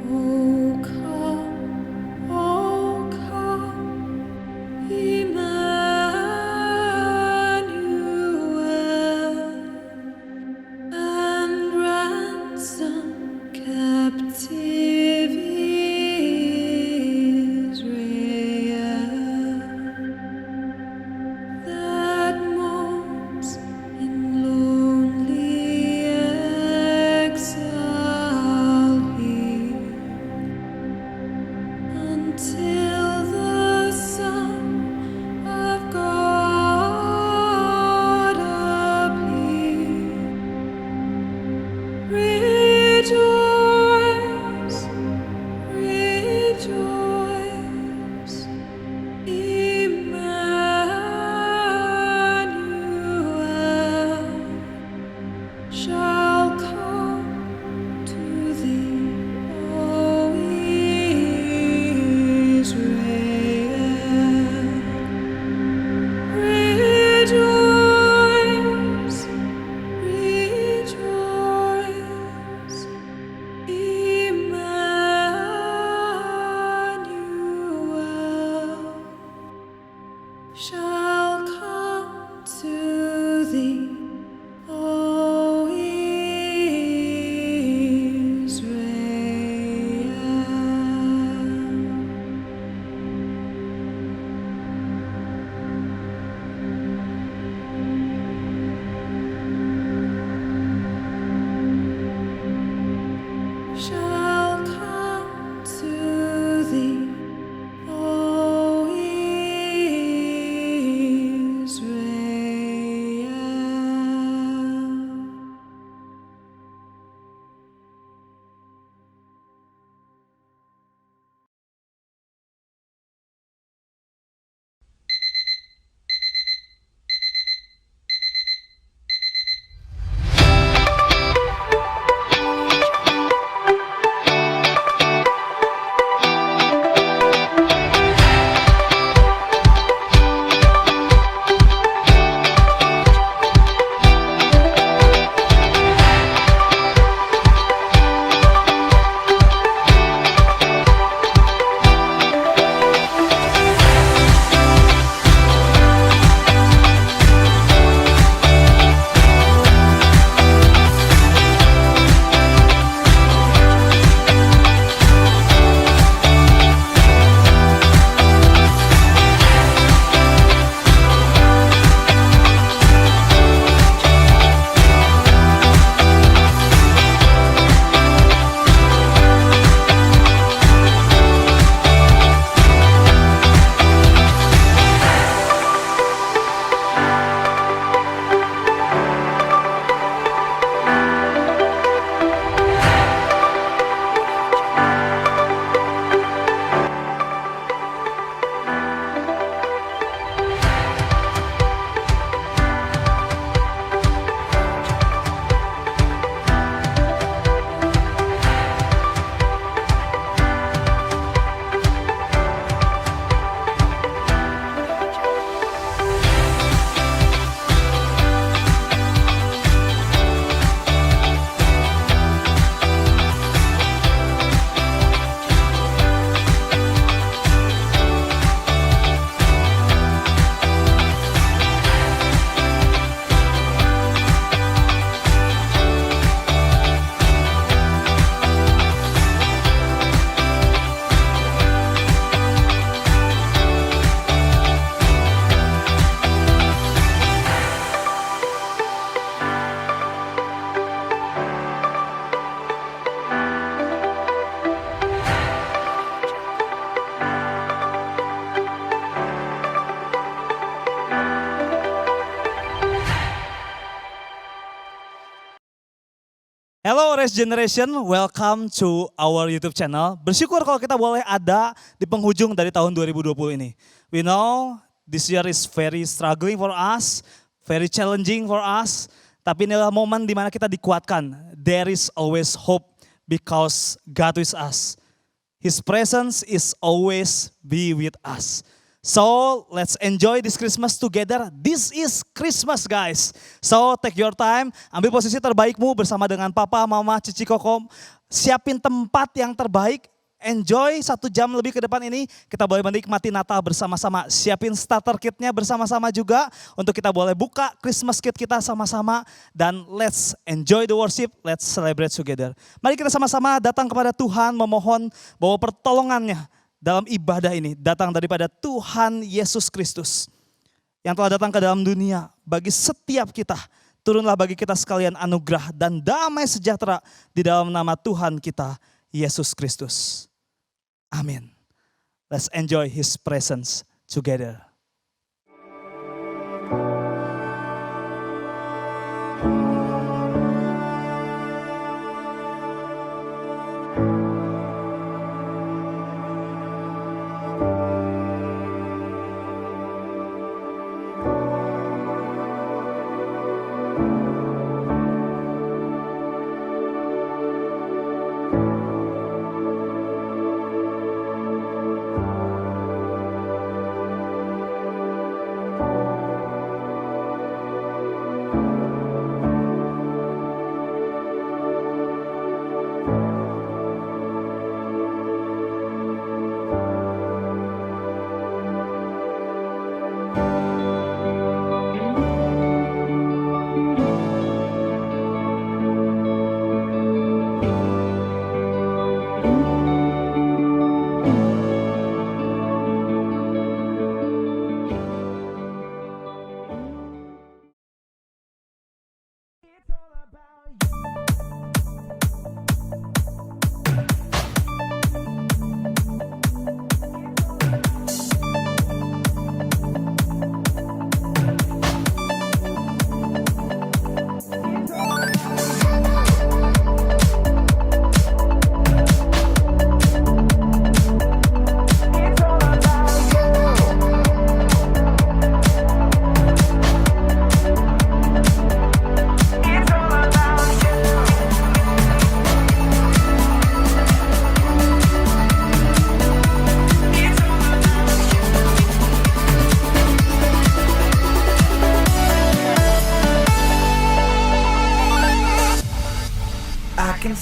O come, Emmanuel, and ransom captive Israel that mourns in lonely exile here until the Son of God appear. Rejoice, rejoice, Emmanuel shall come to thee, O Israel. Rejoice, rejoice, Emmanuel shall come to thee, O Israel. Shall come to thee, O Israel. Hello Race Generation, welcome to our YouTube channel. Bersyukur kalau kita boleh ada di penghujung dari tahun 2020 ini. We know this year is very struggling for us, very challenging for us. Tapi inilah momen di mana kita dikuatkan. There is always hope because God is us. His presence is always be with us. So let's enjoy this Christmas together. This is Christmas guys. So take your time, ambil posisi terbaikmu bersama dengan papa, mama, cici, kokom. siapin tempat yang terbaik, enjoy 1 jam lebih ke depan ini. Kita boleh menikmati Natal bersama-sama, siapin starter kitnya bersama-sama juga. Untuk kita boleh buka Christmas kit kita sama-sama. Dan let's enjoy the worship, let's celebrate together. Mari kita sama-sama datang kepada Tuhan memohon bahwa pertolongannya dalam ibadah ini datang daripada Tuhan Yesus Kristus. Yang telah datang ke dalam dunia bagi setiap kita. Turunlah bagi kita sekalian anugerah dan damai sejahtera di dalam nama Tuhan kita, Yesus Kristus. Amin. Let's enjoy His presence together.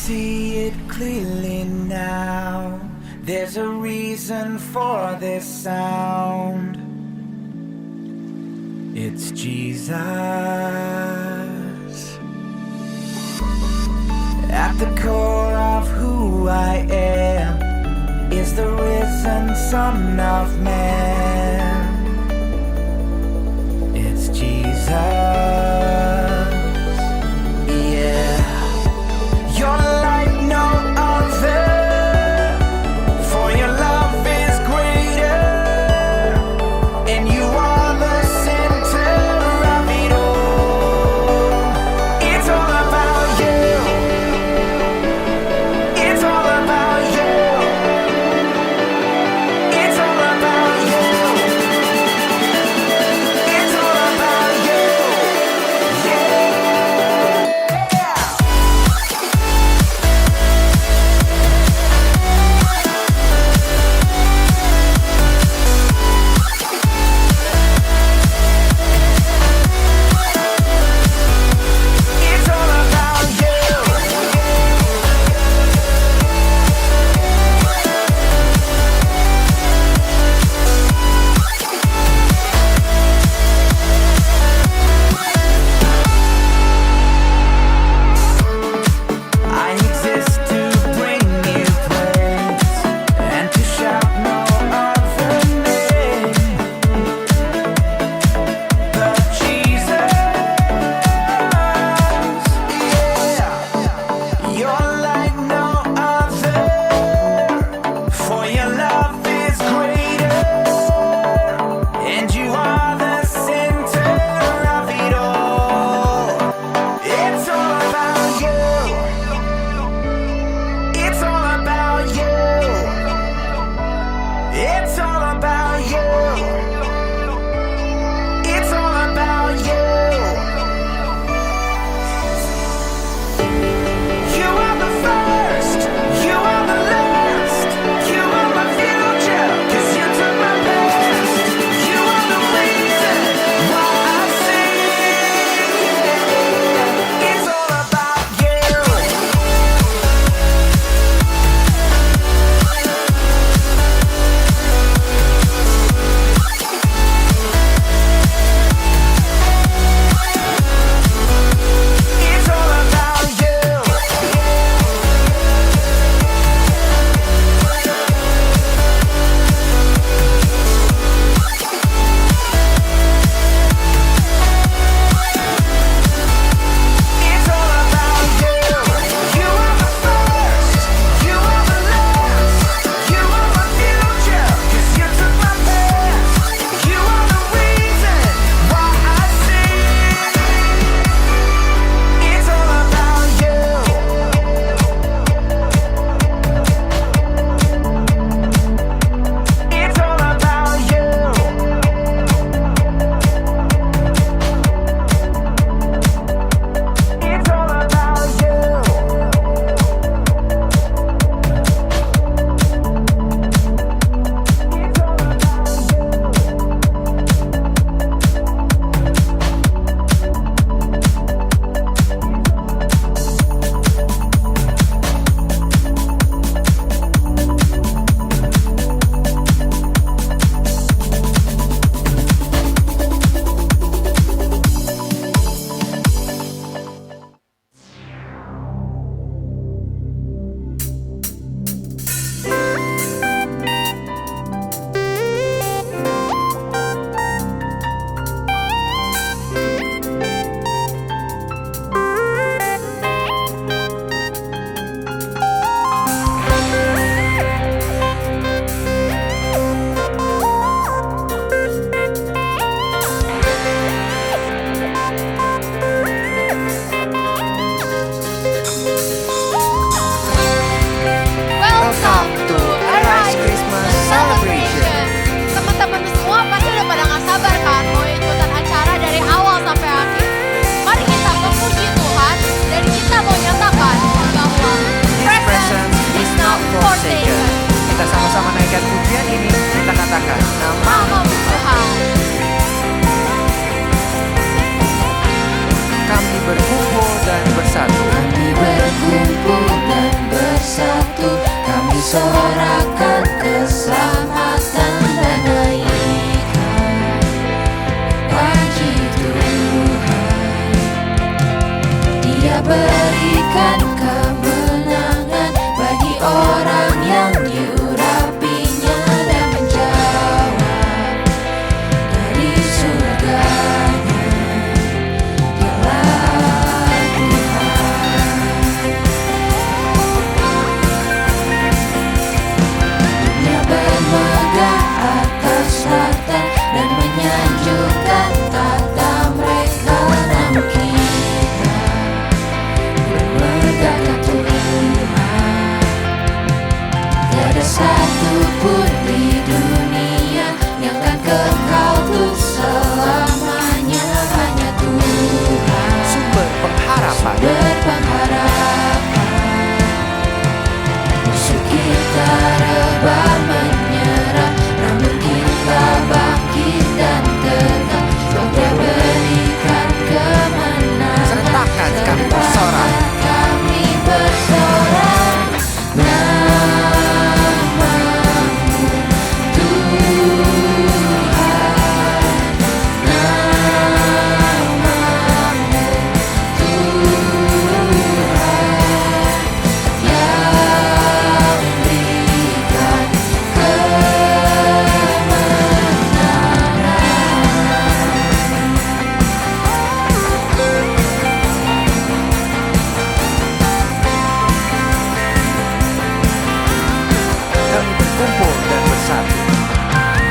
See it clearly now. There's a reason for this sound. It's Jesus. At the core of who I am is the risen Son of Man. It's Jesus. disorakan keselamatan dan naikkan puji Tuhan. Dia berikan kemenangan bagi orang yang diurapinya dan menjawab dari surganya. Dialah Tuhan. Dia bermegah atas tahta dan menyanjungkan tahta mereka, namun kita bermegah ke Tuhan. Tiada satu pun di dunia yang akan kekal untuk selamanya, hanya Tuhan Sumber pengharapan. berpengharapan. Musuh kita rebah menyerah, namun kita bangkit dan tegak. Sebab Dia berikan kemenangan. Sertakan kami bersorak. Sertakan kami bersorak. Namamu Tuhan, namamu Tuhan, yang berikan Kami berkumpul dan bersatu.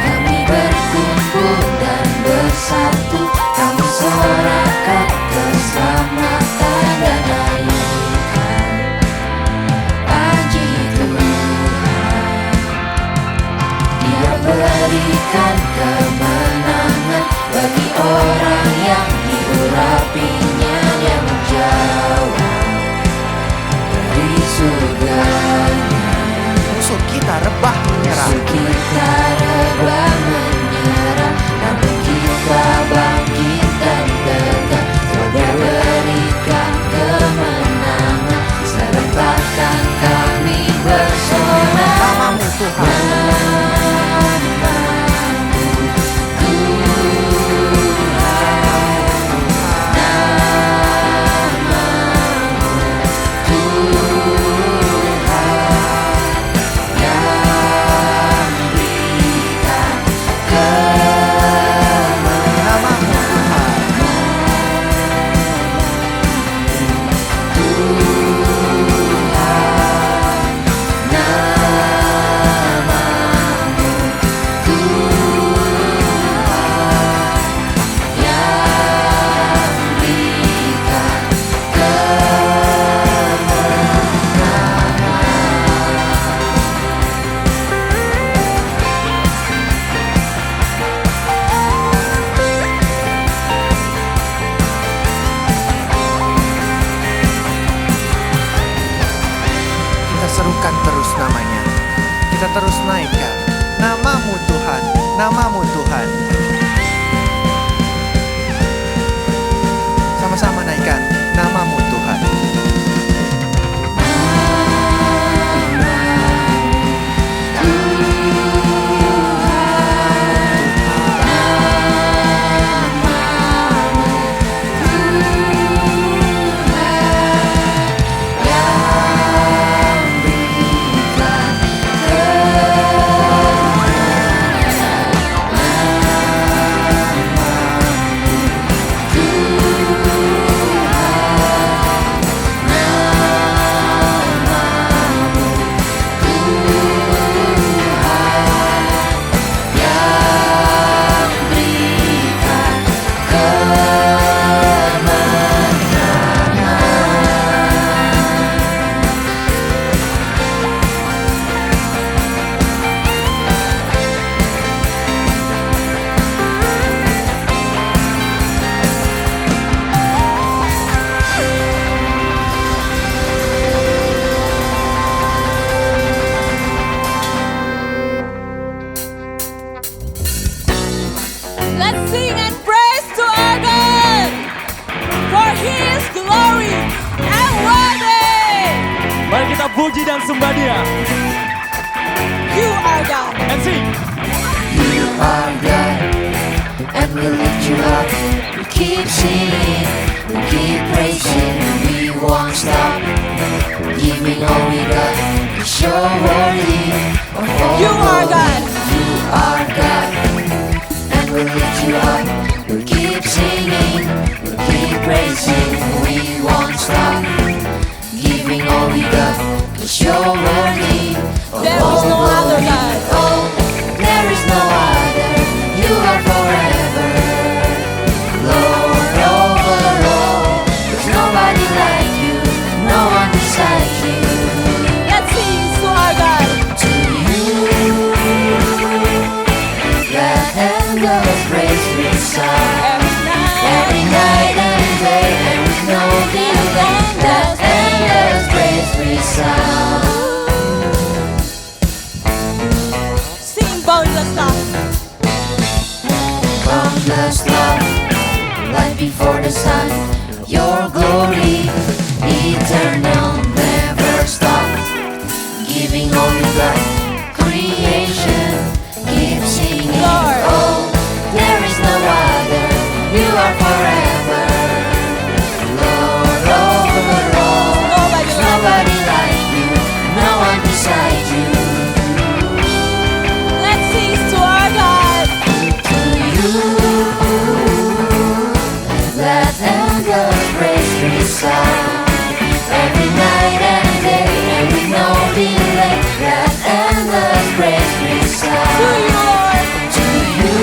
Kami berkumpul dan bersatu, kami sorakan keselamatan dan naikkan puji Tuhan. Dia berikan kemenangan bagi orang yang diurapinya. Dia menjawab dari surganya. Musuh kita rebah menyerah. Musuh kita rebah menyerah, namun kita bangkit dan tegak. Sebab Dia berikan kemenangan. Sertakan kami bersorak. Namamu Tuhan. Namamu Tuhan. Kita serukan terus namanya. Kita terus naikkan namamu Tuhan, namamu Tuhan. Sama-sama naikkan namamu Tuhan. Mari kita puji dan sembah Dia. You are God. And sing. You are God, and we lift you up. We keep singing, we keep praising, we won't stop. Giving all we got, 'cause you're worthy of all You are glory. God. You are God, and we lift you up. We keep singing, we keep praising, we won't stop. Giving all we got, 'cause you're worthy of There all is no glory. other God. Oh, there is no other. You are forever, Lord over all. There's nobody like you, no one beside you. Let's sing to our God. To you, let endless praise resound. Every night and day, and with no delay, let endless praise resound. Sing boundless love. Boundless love, light before the sun, your glory, eternal, never stop. Giving all you got, creation, keep singing. Lord. Oh, there is no other, you are forever, Lord over all. Nobody There's like nobody like you, no one beside you. Let's sing to our God. To you, let endless praise resound. Every night and day, and with no delay, let endless praise To resound. you, Lord. To you,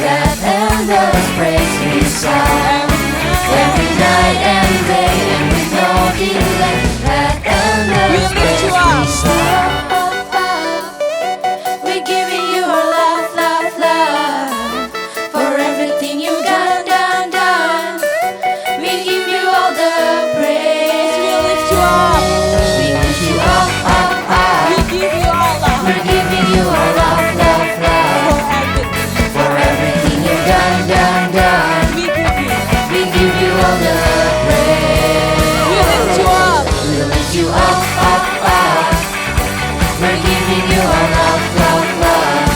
let endless praise resound. Every night and day, and with no delay, let endless We lift praise you up. resound. We're giving you our love, love, love, for everything you've done, done, done. We give you all the praise. We lift you up. We lift you up, up, up. We give you all love. We're giving you our love, love, love, For everything. for everything you've done, done, done. We give you. We give you all the praise. We lift you up. We lift you up, up, up. We're giving you our love, love, love,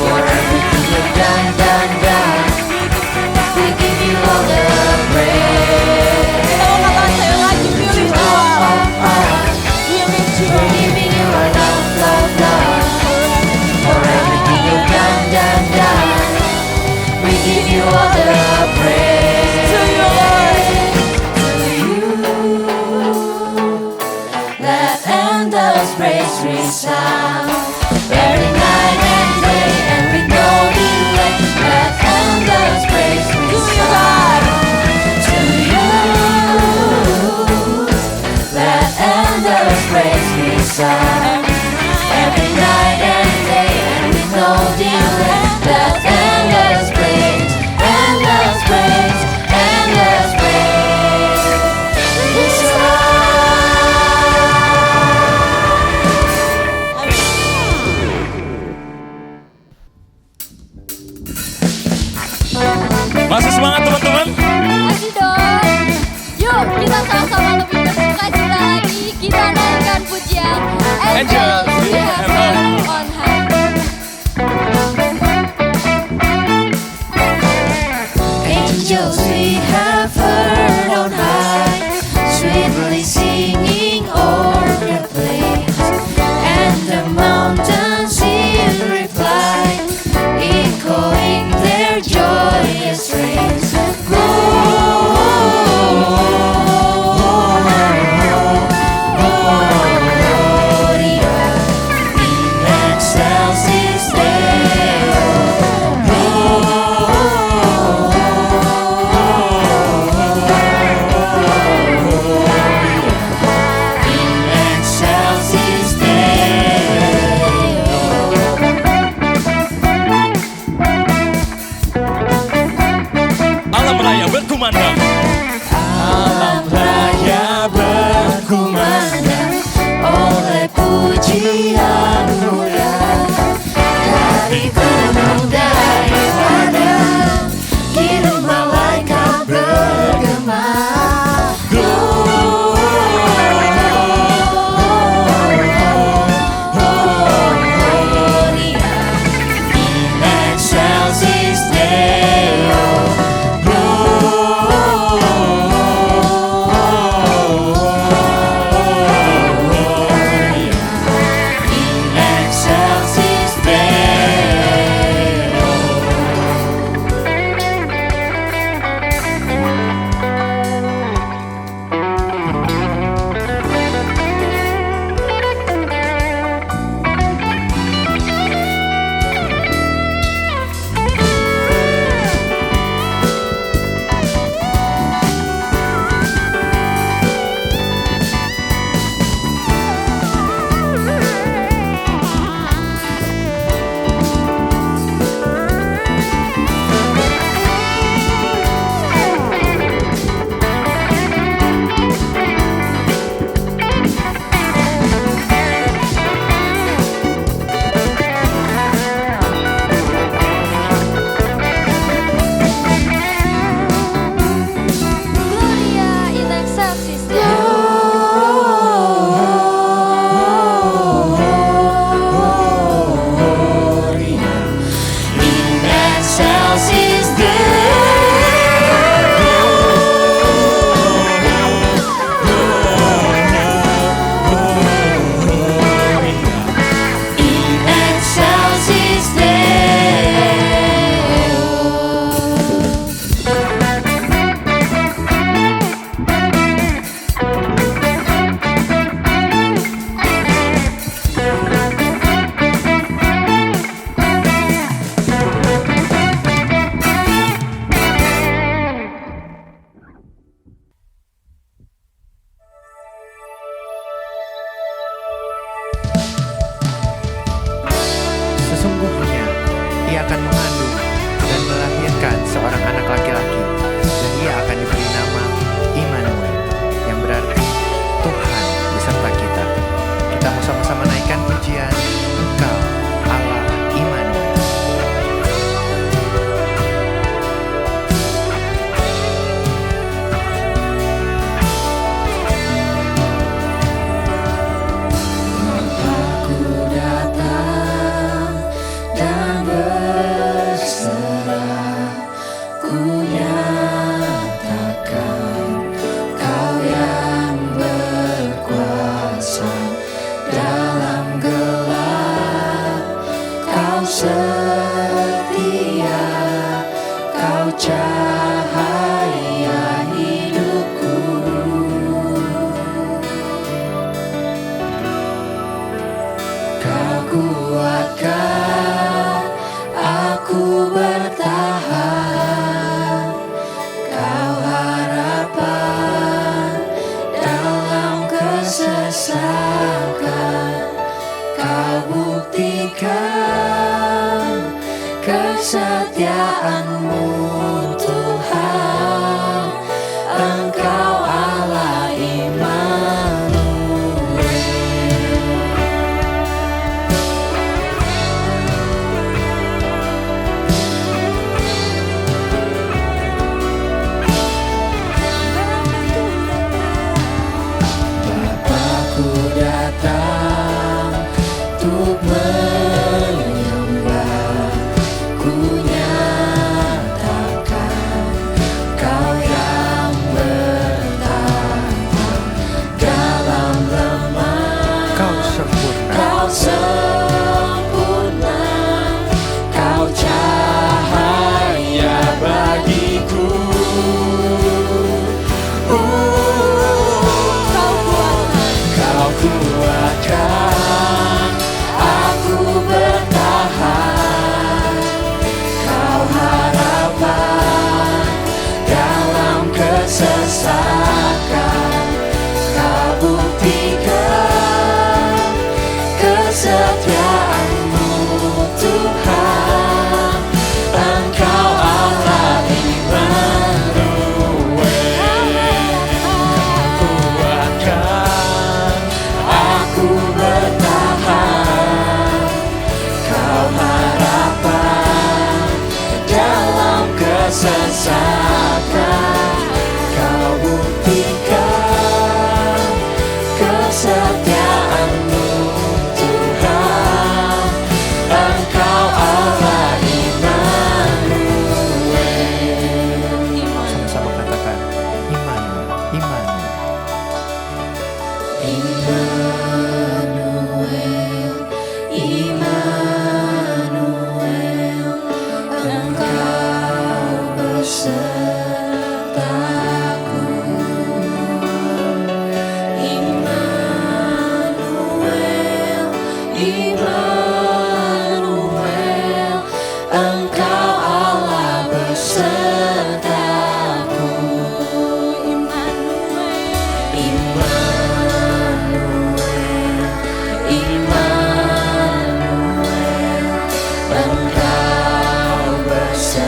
for everything you've done, done, done. We give you all the praise. Kita mau katakan saya lagi. We lift you up. Up, up. We lift you We're up. giving you our love, love, love, for everything you've done, done, done. We give you all the praise. To you, Lord. To you, let endless praise resound. Every night and day, and with no delay, let endless praise To you, resound. God. To you, let endless praise resound. Every night and day, and with no delay, let endless praise, endless praise, endless praise resound. Masih semangat teman-teman? Masih dong. Yuk kita sama-sama lebih bersuka cita lagi. Kita naikkan pujian Angels we have heard on high. Angels we have heard on high, sweetly singing o'er the plains, and the mountains in reply, echoing their joyous strains. Gloria setia, Kau cahaya hidupku. Kau kuatkan aku bertahan, Kau harapan dalam kesesakan. Kau buktikan kesetiaan-Mu Tuhan, Engkau Allah Immanuel. Bapakku datang untuk menyembah, ku nyatakan Kau yang bertata dalam lemah. Kau sempurna, Kau sempurna, Kau cahaya bagiku. Kau kuatkan aku bertahan, Kau harapan dalam kesesakan. Kau buktikan kesetiaan-Mu Tuhan, Engkau Allah Immanuel. Kuatkan aku bertahan, Kau harapan dalam kesesakan. Kau buktikan kesetiaan-Mu Tuhan, Engkau Allah Immanuel. sama-sama katakan Immanuel, Immanuel. Immanuel, Immanuel, Engkau besertaku. Immanuel, Immanuel, Engkau Allah besertaku. Immanuel, Immanuel, Engkau besertaku.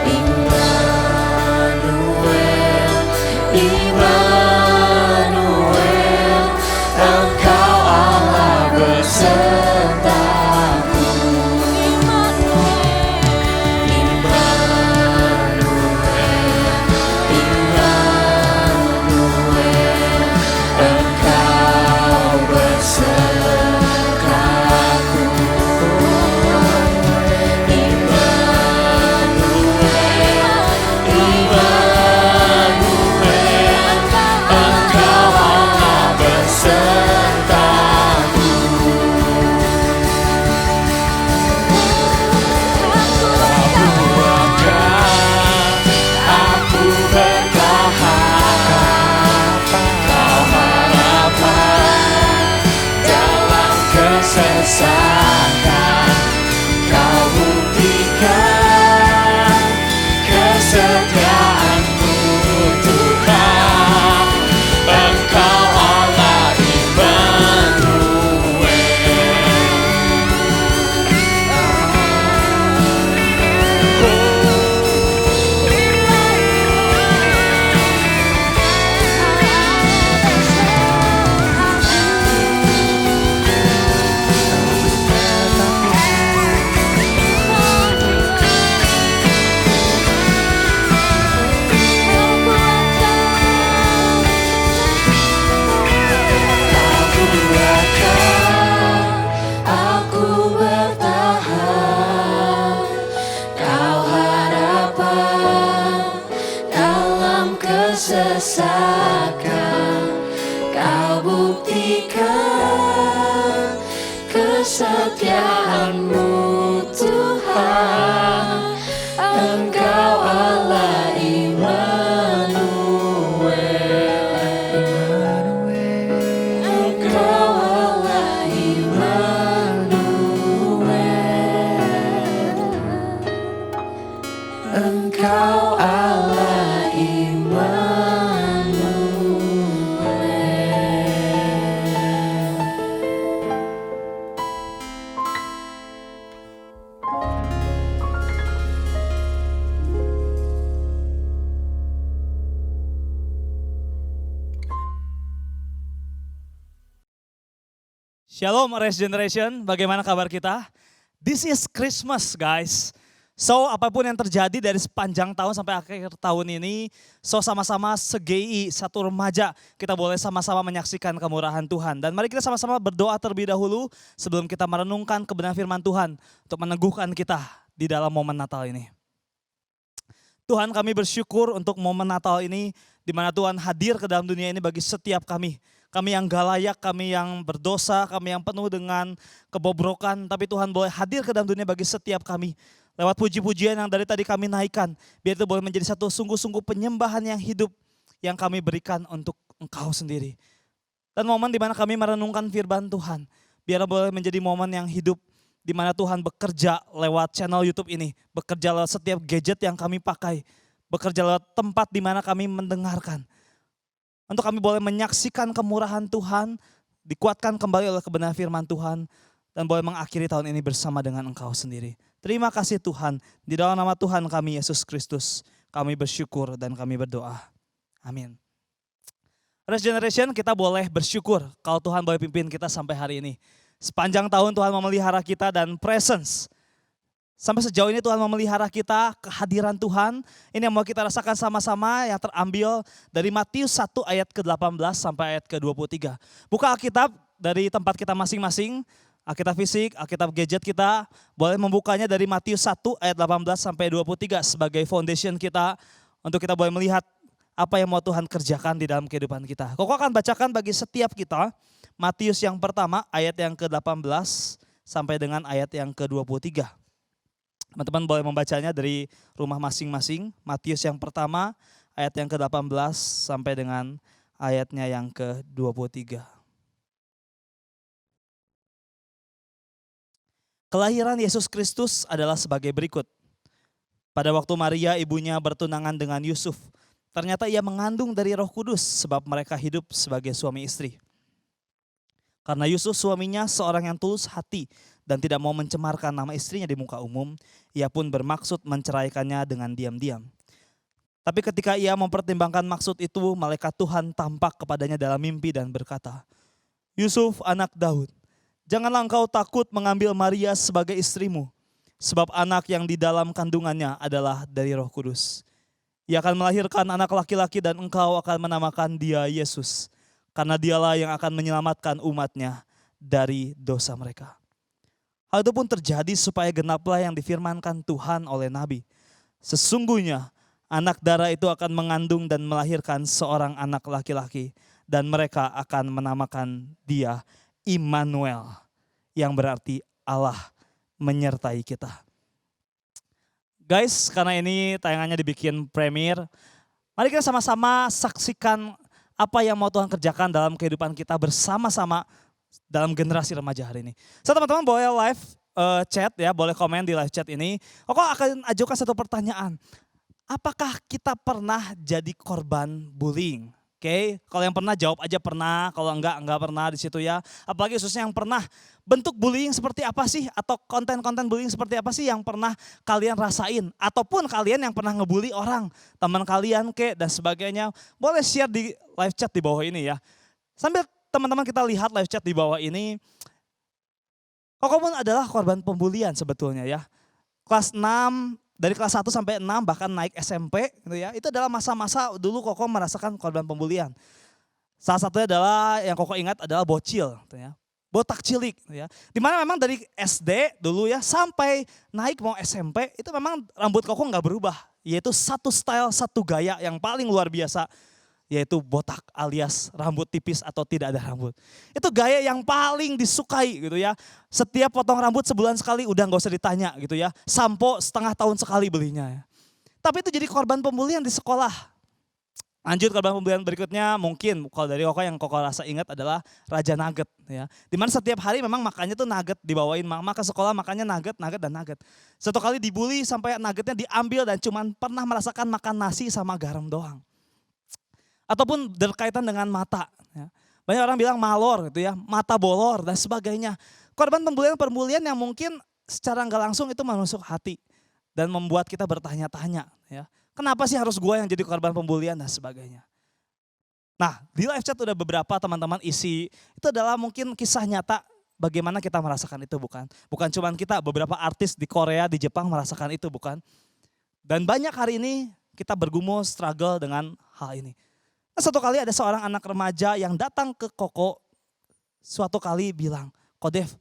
Immanuel, Immanuel, Engkau Allah besertaku. Kesesakan, Kau buktikan kesetiaan-Mu Tuhan, Engkau Allah Immanuel. Kesesakan, Kau buktikan kesetiaan-Mu Tuhan, Engkau Allah Immanuel, Engkau Allah Immanuel, Engkau Allah Shalom Race Generation, bagaimana kabar kita? This is Christmas guys. So apapun yang terjadi dari sepanjang tahun sampai akhir tahun ini, so sama-sama se-GI, satu remaja, kita boleh sama-sama menyaksikan kemurahan Tuhan. Dan mari kita sama-sama berdoa terlebih dahulu sebelum kita merenungkan kebenaran firman Tuhan untuk meneguhkan kita di dalam momen Natal ini. Tuhan, kami bersyukur untuk momen Natal ini di mana Tuhan hadir ke dalam dunia ini bagi setiap kami. Kami yang gak layak, kami yang berdosa, kami yang penuh dengan kebobrokan. Tapi Tuhan boleh hadir ke dalam dunia bagi setiap kami. Lewat puji-pujian yang dari tadi kami naikkan. Biar itu boleh menjadi satu sungguh-sungguh penyembahan yang hidup. Yang kami berikan untuk Engkau sendiri. Dan momen di mana kami merenungkan firman Tuhan. Biar boleh menjadi momen yang hidup. Di mana Tuhan bekerja lewat channel YouTube ini. Bekerja lewat setiap gadget yang kami pakai. Bekerja lewat tempat di mana kami mendengarkan. Untuk kami boleh menyaksikan kemurahan Tuhan, dikuatkan kembali oleh kebenaran firman Tuhan, dan boleh mengakhiri tahun ini bersama dengan Engkau sendiri. Terima kasih Tuhan, di dalam nama Tuhan kami Yesus Kristus, kami bersyukur dan kami berdoa. Amin. Race Generation, kita boleh bersyukur kalau Tuhan boleh pimpin kita sampai hari ini. Sepanjang tahun Tuhan memelihara kita dan presence. Sampai sejauh ini Tuhan memelihara kita, kehadiran Tuhan. Ini yang mau kita rasakan sama-sama yang terambil dari Matius 1 ayat ke-18 sampai ayat ke-23. Buka Alkitab dari tempat kita masing-masing, Alkitab fisik, Alkitab gadget kita. Boleh membukanya dari Matius 1 ayat 18 sampai 23 sebagai foundation kita. Untuk kita boleh melihat apa yang mau Tuhan kerjakan di dalam kehidupan kita. Koko akan bacakan bagi setiap kita Matius yang pertama ayat yang ke-18 sampai dengan ayat yang ke-23. Teman-teman boleh membacanya dari rumah masing-masing. Matius yang pertama ayat yang ke-18 sampai dengan ayatnya yang ke-23. Kelahiran Yesus Kristus adalah sebagai berikut. Pada waktu Maria ibunya bertunangan dengan Yusuf, ternyata ia mengandung dari Roh Kudus sebab mereka hidup sebagai suami istri. Karena Yusuf suaminya seorang yang tulus hati dan tidak mau mencemarkan nama istrinya di muka umum, ia pun bermaksud menceraikannya dengan diam-diam. Tapi ketika ia mempertimbangkan maksud itu, malaikat Tuhan tampak kepadanya dalam mimpi dan berkata, Yusuf anak Daud, janganlah engkau takut mengambil Maria sebagai istrimu, sebab anak yang di dalam kandungannya adalah dari Roh Kudus. Ia akan melahirkan anak laki-laki dan engkau akan menamakan dia Yesus, karena dialah yang akan menyelamatkan umatnya dari dosa mereka. Hal itu pun terjadi supaya genaplah yang difirmankan Tuhan oleh Nabi. Sesungguhnya anak darah itu akan mengandung dan melahirkan seorang anak laki-laki, dan mereka akan menamakan dia Immanuel, yang berarti Allah menyertai kita. Guys, karena ini tayangannya dibikin premier, mari kita sama-sama saksikan apa yang mau Tuhan kerjakan dalam kehidupan kita bersama-sama dalam generasi remaja hari ini. So teman-teman boleh live chat ya, boleh komen di live chat ini. Aku akan ajukan satu pertanyaan. Apakah kita pernah jadi korban bullying? Oke, kalau yang pernah jawab aja pernah, kalau enggak pernah di situ ya. Apalagi khususnya yang pernah, bentuk bullying seperti apa sih? Atau konten-konten bullying seperti apa sih yang pernah kalian rasain? Ataupun kalian yang pernah ngebully orang, teman kalian dan sebagainya. Boleh share di live chat di bawah ini ya. Sambil teman-teman kita lihat live chat di bawah ini. Koko pun adalah korban pembulian sebetulnya ya. Kelas 6, dari kelas 1 sampai 6 bahkan naik SMP gitu ya. Itu adalah masa-masa dulu Koko merasakan korban pembulian. Salah satunya adalah yang Koko ingat adalah bocil gitu ya. Botak cilik gitu ya. Dimana memang dari SD dulu ya sampai naik mau SMP itu memang rambut Koko nggak berubah. Yaitu satu style, satu gaya yang paling luar biasa. yaitu botak alias rambut tipis atau tidak ada rambut. Itu gaya yang paling disukai gitu ya. Setiap potong rambut sebulan sekali udah gak usah ditanya gitu ya. Sampo setengah tahun sekali belinya ya. Tapi itu jadi korban pembulian di sekolah. Lanjut korban pembulian berikutnya mungkin kalau dari Koko yang Koko rasa ingat adalah Raja Nugget ya. Dimana setiap hari memang makannya tuh nugget dibawain mama ke sekolah makannya nugget dan nugget. Satu kali dibully sampai nuggetnya diambil dan cuman pernah merasakan makan nasi sama garam doang. Ataupun berkaitan dengan mata. Ya. Banyak orang bilang malor gitu ya, mata bolor dan sebagainya. Korban pembulian yang mungkin secara nggak langsung itu menusuk hati. Dan membuat kita bertanya-tanya ya. Kenapa sih harus gue yang jadi korban pembulian dan sebagainya. Nah di live chat udah beberapa teman-teman isi, itu adalah mungkin kisah nyata bagaimana kita merasakan itu bukan. Bukan cuma kita, beberapa artis di Korea, di Jepang merasakan itu bukan. Dan banyak hari ini kita bergumul struggle dengan hal ini. Satu kali ada seorang anak remaja yang datang ke Koko, suatu kali bilang, Ko Dev,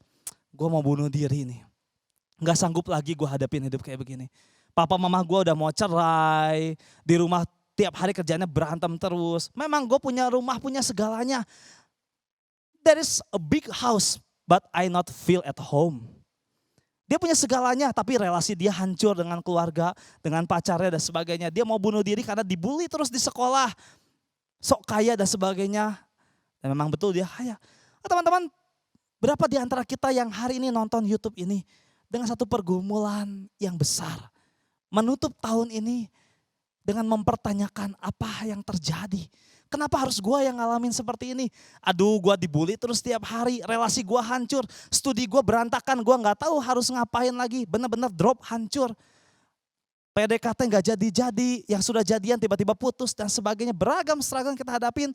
gue mau bunuh diri nih. Gak sanggup lagi gue hadapin hidup kayak begini. Papa mama gue udah mau cerai, di rumah tiap hari kerjanya berantem terus. Memang gue punya rumah, punya segalanya. There is a big house, but I not feel at home. Dia punya segalanya, tapi relasi dia hancur dengan keluarga, dengan pacarnya dan sebagainya. Dia mau bunuh diri karena dibully terus di sekolah. Sok kaya dan sebagainya. Dan memang betul dia kaya. Teman-teman, berapa di antara kita yang hari ini nonton YouTube ini dengan satu pergumulan yang besar. Menutup tahun ini dengan mempertanyakan apa yang terjadi. Kenapa harus gue yang ngalamin seperti ini? Aduh, gue dibully terus tiap hari, relasi gue hancur, studi gue berantakan, gue gak tahu harus ngapain lagi, benar-benar drop hancur. PDKT gak jadi-jadi, yang sudah jadian tiba-tiba putus dan sebagainya. Beragam struggle yang kita hadapin.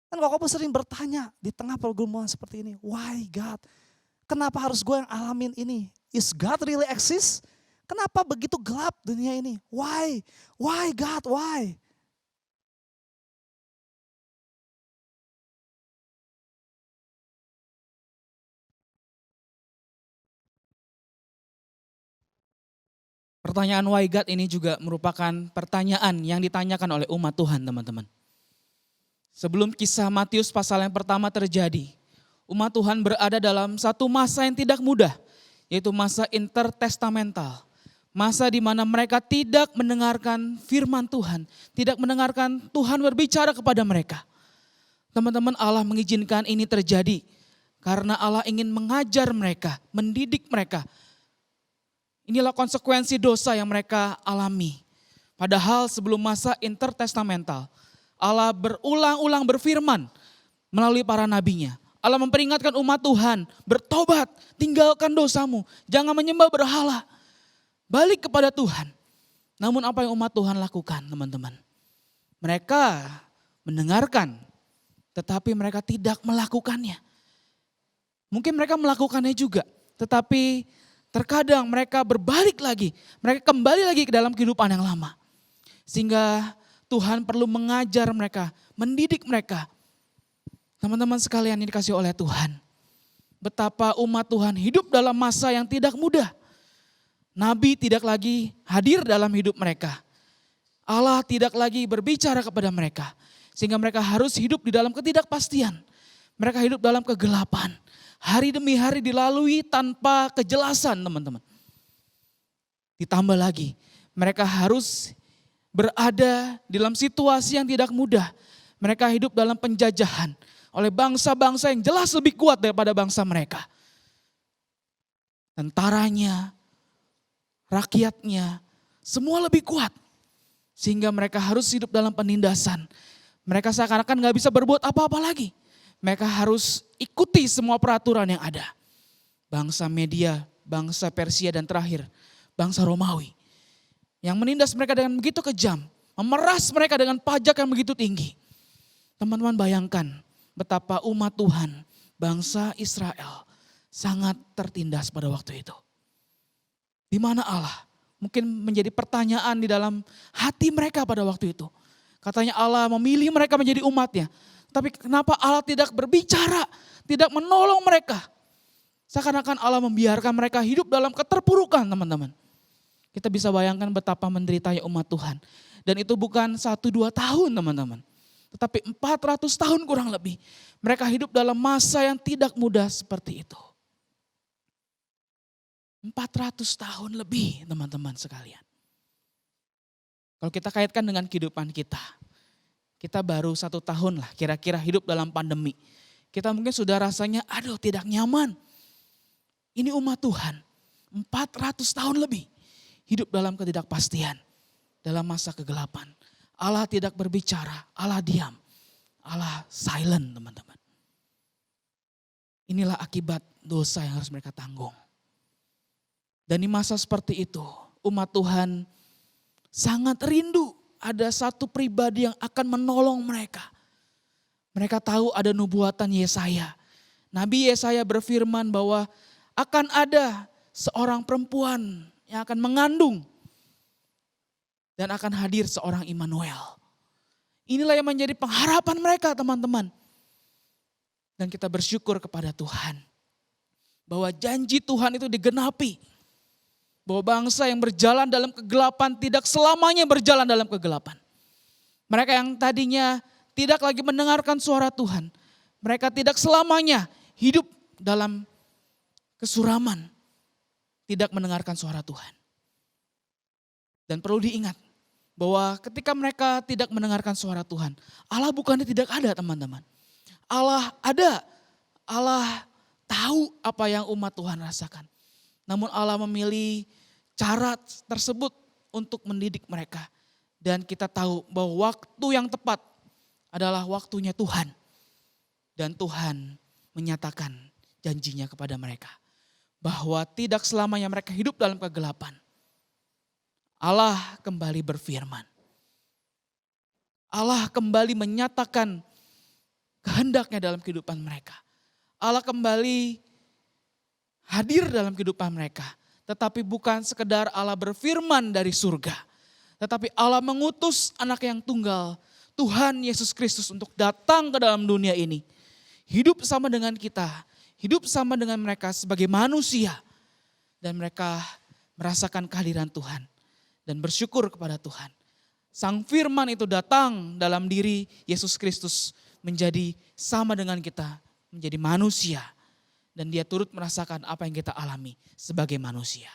Dan Koko pun sering bertanya di tengah pergumulan seperti ini. Why God? Kenapa harus gue yang alamin ini? Is God really exist? Kenapa begitu gelap dunia ini? Why? Why God? Why? Pertanyaan why God ini juga merupakan pertanyaan yang ditanyakan oleh umat Tuhan teman-teman. Sebelum kisah Matius pasal yang pertama terjadi, umat Tuhan berada dalam satu masa yang tidak mudah, yaitu masa intertestamental. Masa di mana mereka tidak mendengarkan firman Tuhan, tidak mendengarkan Tuhan berbicara kepada mereka. Teman-teman, Allah mengizinkan ini terjadi karena Allah ingin mengajar mereka, mendidik mereka. Inilah konsekuensi dosa yang mereka alami. Padahal sebelum masa intertestamental, Allah berulang-ulang berfirman melalui para nabinya. Allah memperingatkan umat Tuhan, bertobat, tinggalkan dosamu, jangan menyembah berhala. Balik kepada Tuhan. Namun apa yang umat Tuhan lakukan teman-teman? Mereka mendengarkan, tetapi mereka tidak melakukannya. Mungkin mereka melakukannya juga, tetapi terkadang mereka berbalik lagi, mereka kembali lagi ke dalam kehidupan yang lama. Sehingga Tuhan perlu mengajar mereka, mendidik mereka. Teman-teman sekalian yang dikasihi oleh Tuhan. Betapa umat Tuhan hidup dalam masa yang tidak mudah. Nabi tidak lagi hadir dalam hidup mereka. Allah tidak lagi berbicara kepada mereka. Sehingga mereka harus hidup di dalam ketidakpastian. Mereka hidup dalam kegelapan. Hari demi hari dilalui tanpa kejelasan teman-teman. Ditambah lagi mereka harus berada dalam situasi yang tidak mudah. Mereka hidup dalam penjajahan oleh bangsa-bangsa yang jelas lebih kuat daripada bangsa mereka. Tentaranya, rakyatnya, semua lebih kuat. Sehingga mereka harus hidup dalam penindasan. Mereka seakan-akan gak bisa berbuat apa-apa lagi. Mereka harus ikuti semua peraturan yang ada. Bangsa Media, bangsa Persia dan terakhir bangsa Romawi. Yang menindas mereka dengan begitu kejam. Memeras mereka dengan pajak yang begitu tinggi. Teman-teman bayangkan betapa umat Tuhan, bangsa Israel sangat tertindas pada waktu itu. Di mana Allah? Mungkin menjadi pertanyaan di dalam hati mereka pada waktu itu. Katanya Allah memilih mereka menjadi umatnya. Tapi kenapa Allah tidak berbicara, tidak menolong mereka? Seakan-akan Allah membiarkan mereka hidup dalam keterpurukan teman-teman. Kita bisa bayangkan betapa menderitanya umat Tuhan. Dan itu bukan 1-2 tahun teman-teman. Tetapi 400 tahun kurang lebih. Mereka hidup dalam masa yang tidak mudah seperti itu. 400 tahun lebih teman-teman sekalian. Kalau kita kaitkan dengan kehidupan kita. Kita baru 1 tahun lah kira-kira hidup dalam pandemi. Kita mungkin sudah rasanya aduh tidak nyaman. Ini umat Tuhan 400 tahun lebih hidup dalam ketidakpastian. Dalam masa kegelapan. Allah tidak berbicara, Allah diam. Allah silent teman-teman. Inilah akibat dosa yang harus mereka tanggung. Dan di masa seperti itu umat Tuhan sangat rindu ada satu pribadi yang akan menolong mereka. Mereka tahu ada nubuatan Yesaya. Nabi Yesaya berfirman bahwa akan ada seorang perempuan yang akan mengandung. Dan akan hadir seorang Immanuel. Inilah yang menjadi pengharapan mereka teman-teman. Dan kita bersyukur kepada Tuhan. Bahwa janji Tuhan itu digenapi. Bahwa bangsa yang berjalan dalam kegelapan tidak selamanya berjalan dalam kegelapan. Mereka yang tadinya tidak lagi mendengarkan suara Tuhan. Mereka tidak selamanya hidup dalam kesuraman. Tidak mendengarkan suara Tuhan. Dan perlu diingat bahwa ketika mereka tidak mendengarkan suara Tuhan, Allah bukannya tidak ada teman-teman. Allah ada, Allah tahu apa yang umat Tuhan rasakan. Namun Allah memilih cara tersebut untuk mendidik mereka. Dan kita tahu bahwa waktu yang tepat adalah waktunya Tuhan. Dan Tuhan menyatakan janjinya kepada mereka. Bahwa tidak selamanya mereka hidup dalam kegelapan. Allah kembali berfirman. Allah kembali menyatakan kehendaknya dalam kehidupan mereka. Allah kembali hadir dalam kehidupan mereka. Tetapi bukan sekedar Allah berfirman dari surga. Tetapi Allah mengutus anak yang tunggal, Tuhan Yesus Kristus untuk datang ke dalam dunia ini. Hidup sama dengan kita, hidup sama dengan mereka sebagai manusia. Dan mereka merasakan kehadiran Tuhan. Dan bersyukur kepada Tuhan. Sang firman itu datang dalam diri Yesus Kristus menjadi sama dengan kita, menjadi manusia. Dan dia turut merasakan apa yang kita alami sebagai manusia.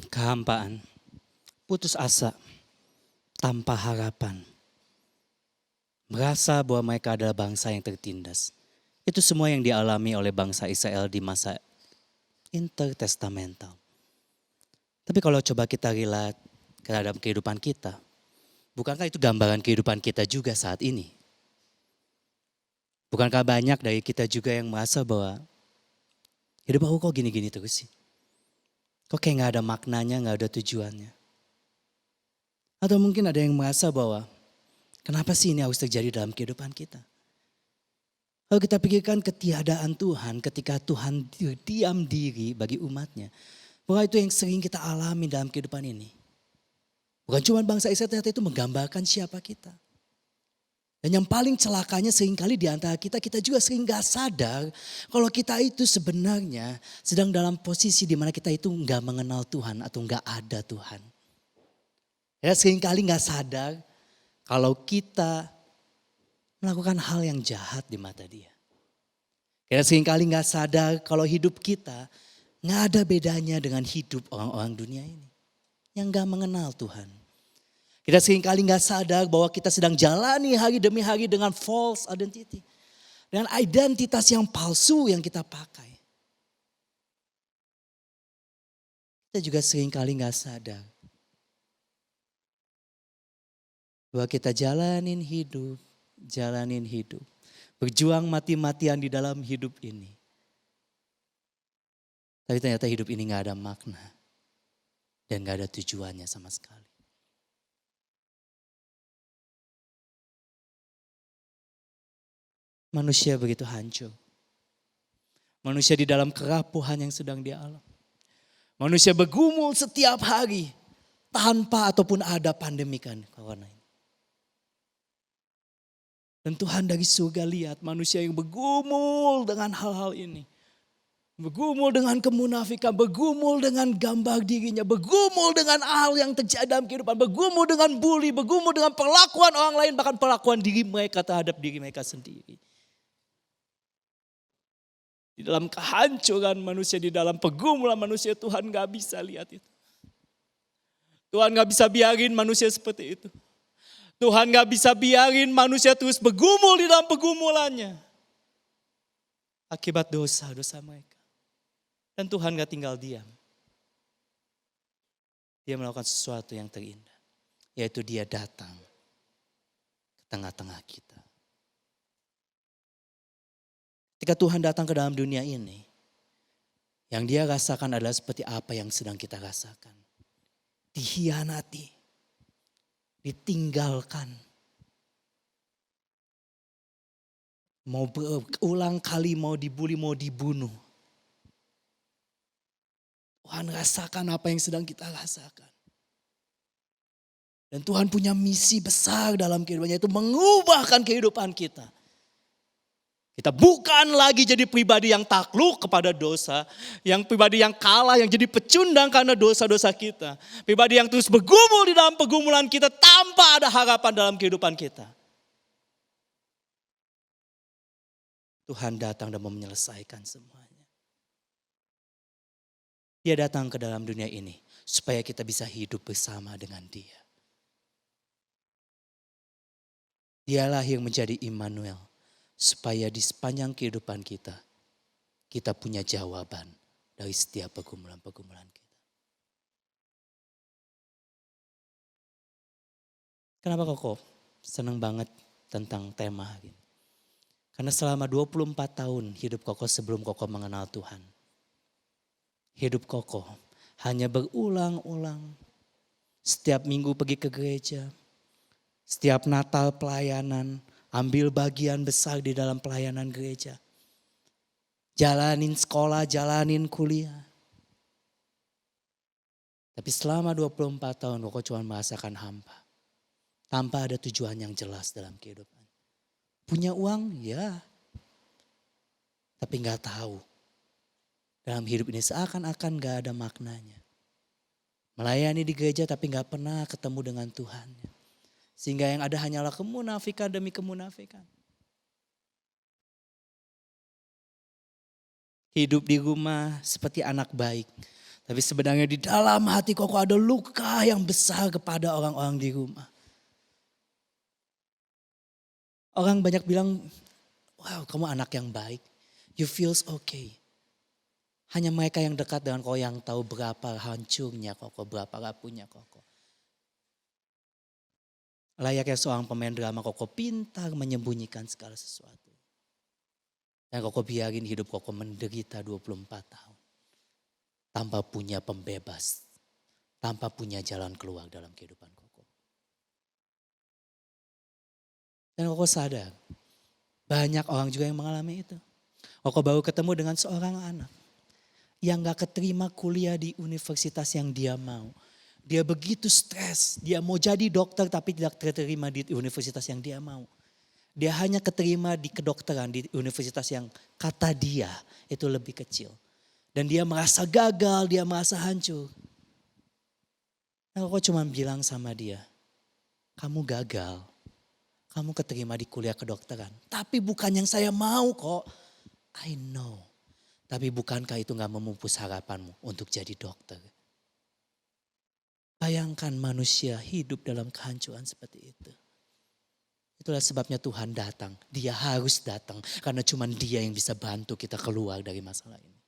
Kehampaan, putus asa, tanpa harapan. Merasa bahwa mereka adalah bangsa yang tertindas. Itu semua yang dialami oleh bangsa Israel di masa intertestamental. Tapi kalau coba kita relate ke dalam kehidupan kita, bukankah itu gambaran kehidupan kita juga saat ini? Bukankah banyak dari kita juga yang merasa bahwa hidup aku kok gini-gini terus sih? Kok kayak gak ada maknanya, gak ada tujuannya? Atau mungkin ada yang merasa bahwa kenapa sih ini harus terjadi dalam kehidupan kita? Kalau kita pikirkan ketiadaan Tuhan ketika Tuhan diam diri bagi umatnya. Bahwa itu yang sering kita alami dalam kehidupan ini. Bukan cuma bangsa Israel, ternyata itu menggambarkan siapa kita. Dan yang paling celakanya seringkali di antara kita, kita juga sering gak sadar kalau kita itu sebenarnya sedang dalam posisi di mana kita itu gak mengenal Tuhan atau gak ada Tuhan. Ya seringkali gak sadar kalau kita melakukan hal yang jahat di mata dia. Kita seringkali gak sadar kalau hidup kita gak ada bedanya dengan hidup orang-orang dunia ini. Yang gak mengenal Tuhan. Kita seringkali gak sadar bahwa kita sedang jalani hari demi hari dengan false identity. Dengan identitas yang palsu yang kita pakai. Kita juga seringkali gak sadar bahwa kita jalanin hidup. Berjuang mati-matian di dalam hidup ini. Tapi ternyata hidup ini gak ada makna. Dan gak ada tujuannya sama sekali. Manusia begitu hancur. Manusia di dalam kerapuhan yang sedang dialami. Manusia bergumul setiap hari. Tanpa ataupun ada pandemi kan corona ini. Dan Tuhan dari surga lihat manusia yang bergumul dengan hal-hal ini. Bergumul dengan kemunafikan, bergumul dengan gambar dirinya, bergumul dengan hal yang terjadi dalam kehidupan, bergumul dengan bully, bergumul dengan perlakuan orang lain, bahkan perlakuan diri mereka terhadap diri mereka sendiri. Di dalam kehancuran manusia, di dalam pergumulan manusia, Tuhan gak bisa lihat itu. Tuhan gak bisa biarin manusia seperti itu. Tuhan gak bisa biarin manusia terus bergumul di dalam pergumulannya. Akibat dosa-dosa mereka. Dan Tuhan gak tinggal diam. Dia melakukan sesuatu yang terindah. Yaitu dia datang ke tengah-tengah kita. Ketika Tuhan datang ke dalam dunia ini, yang dia rasakan adalah seperti apa yang sedang kita rasakan. Dikhianati, ditinggalkan. Mau berulang kali, mau dibully, mau dibunuh. Tuhan rasakan apa yang sedang kita rasakan. Dan Tuhan punya misi besar dalam kehidupannya, itu mengubahkan kehidupan kita. Kita bukan lagi jadi pribadi yang takluk kepada dosa. Yang pribadi yang kalah, yang jadi pecundang karena dosa-dosa kita. Pribadi yang terus bergumul di dalam pergumulan kita tanpa ada harapan dalam kehidupan kita. Tuhan datang dan menyelesaikan semuanya. Dia datang ke dalam dunia ini supaya kita bisa hidup bersama dengan Dia. Dia lahir menjadi Immanuel. Supaya di sepanjang kehidupan kita, kita punya jawaban dari setiap pergumulan-pergumulan kita. Kenapa Koko senang banget tentang tema hari ini? Karena selama 24 tahun hidup Koko sebelum Koko mengenal Tuhan. Hidup Koko hanya berulang-ulang. Setiap minggu pergi ke gereja, setiap Natal pelayanan, ambil bagian besar di dalam pelayanan gereja. Jalanin sekolah, jalanin kuliah. Tapi selama 24 tahun Koko cuma merasakan hampa. Tanpa ada tujuan yang jelas dalam kehidupan. Punya uang? Ya. Tapi gak tahu. Dalam hidup ini seakan-akan gak ada maknanya. Melayani di gereja tapi gak pernah ketemu dengan Tuhan. Sehingga yang ada hanyalah kemunafikan demi kemunafikan. Hidup di rumah seperti anak baik. Tapi sebenarnya di dalam hati Koko ada luka yang besar kepada orang-orang di rumah. Orang banyak bilang, wow kamu anak yang baik. You feels okay. Hanya mereka yang dekat dengan Koko yang tahu berapa hancurnya Koko, berapa rapuhnya Koko. Layaknya seorang pemain drama, Koko pintar menyembunyikan segala sesuatu. Dan Koko biarin hidup Koko menderita 24 tahun. Tanpa punya pembebas. Tanpa punya jalan keluar dalam kehidupan Koko. Dan Koko sadar, banyak orang juga yang mengalami itu. Koko baru ketemu dengan seorang anak. Yang gak keterima kuliah di universitas yang dia mau. Dia begitu stres, dia mau jadi dokter tapi tidak terima di universitas yang dia mau. Dia hanya keterima di kedokteran di universitas yang kata dia itu lebih kecil. Dan dia merasa gagal, dia merasa hancur. Nah, aku cuma bilang sama dia, kamu gagal, kamu keterima di kuliah kedokteran. Tapi bukan yang saya mau kok, I know. Tapi bukankah itu gak memupus harapanmu untuk jadi dokter? Bayangkan manusia hidup dalam kehancuran seperti itu. Itulah sebabnya Tuhan datang. Dia harus datang. Karena cuma Dia yang bisa bantu kita keluar dari masalah ini.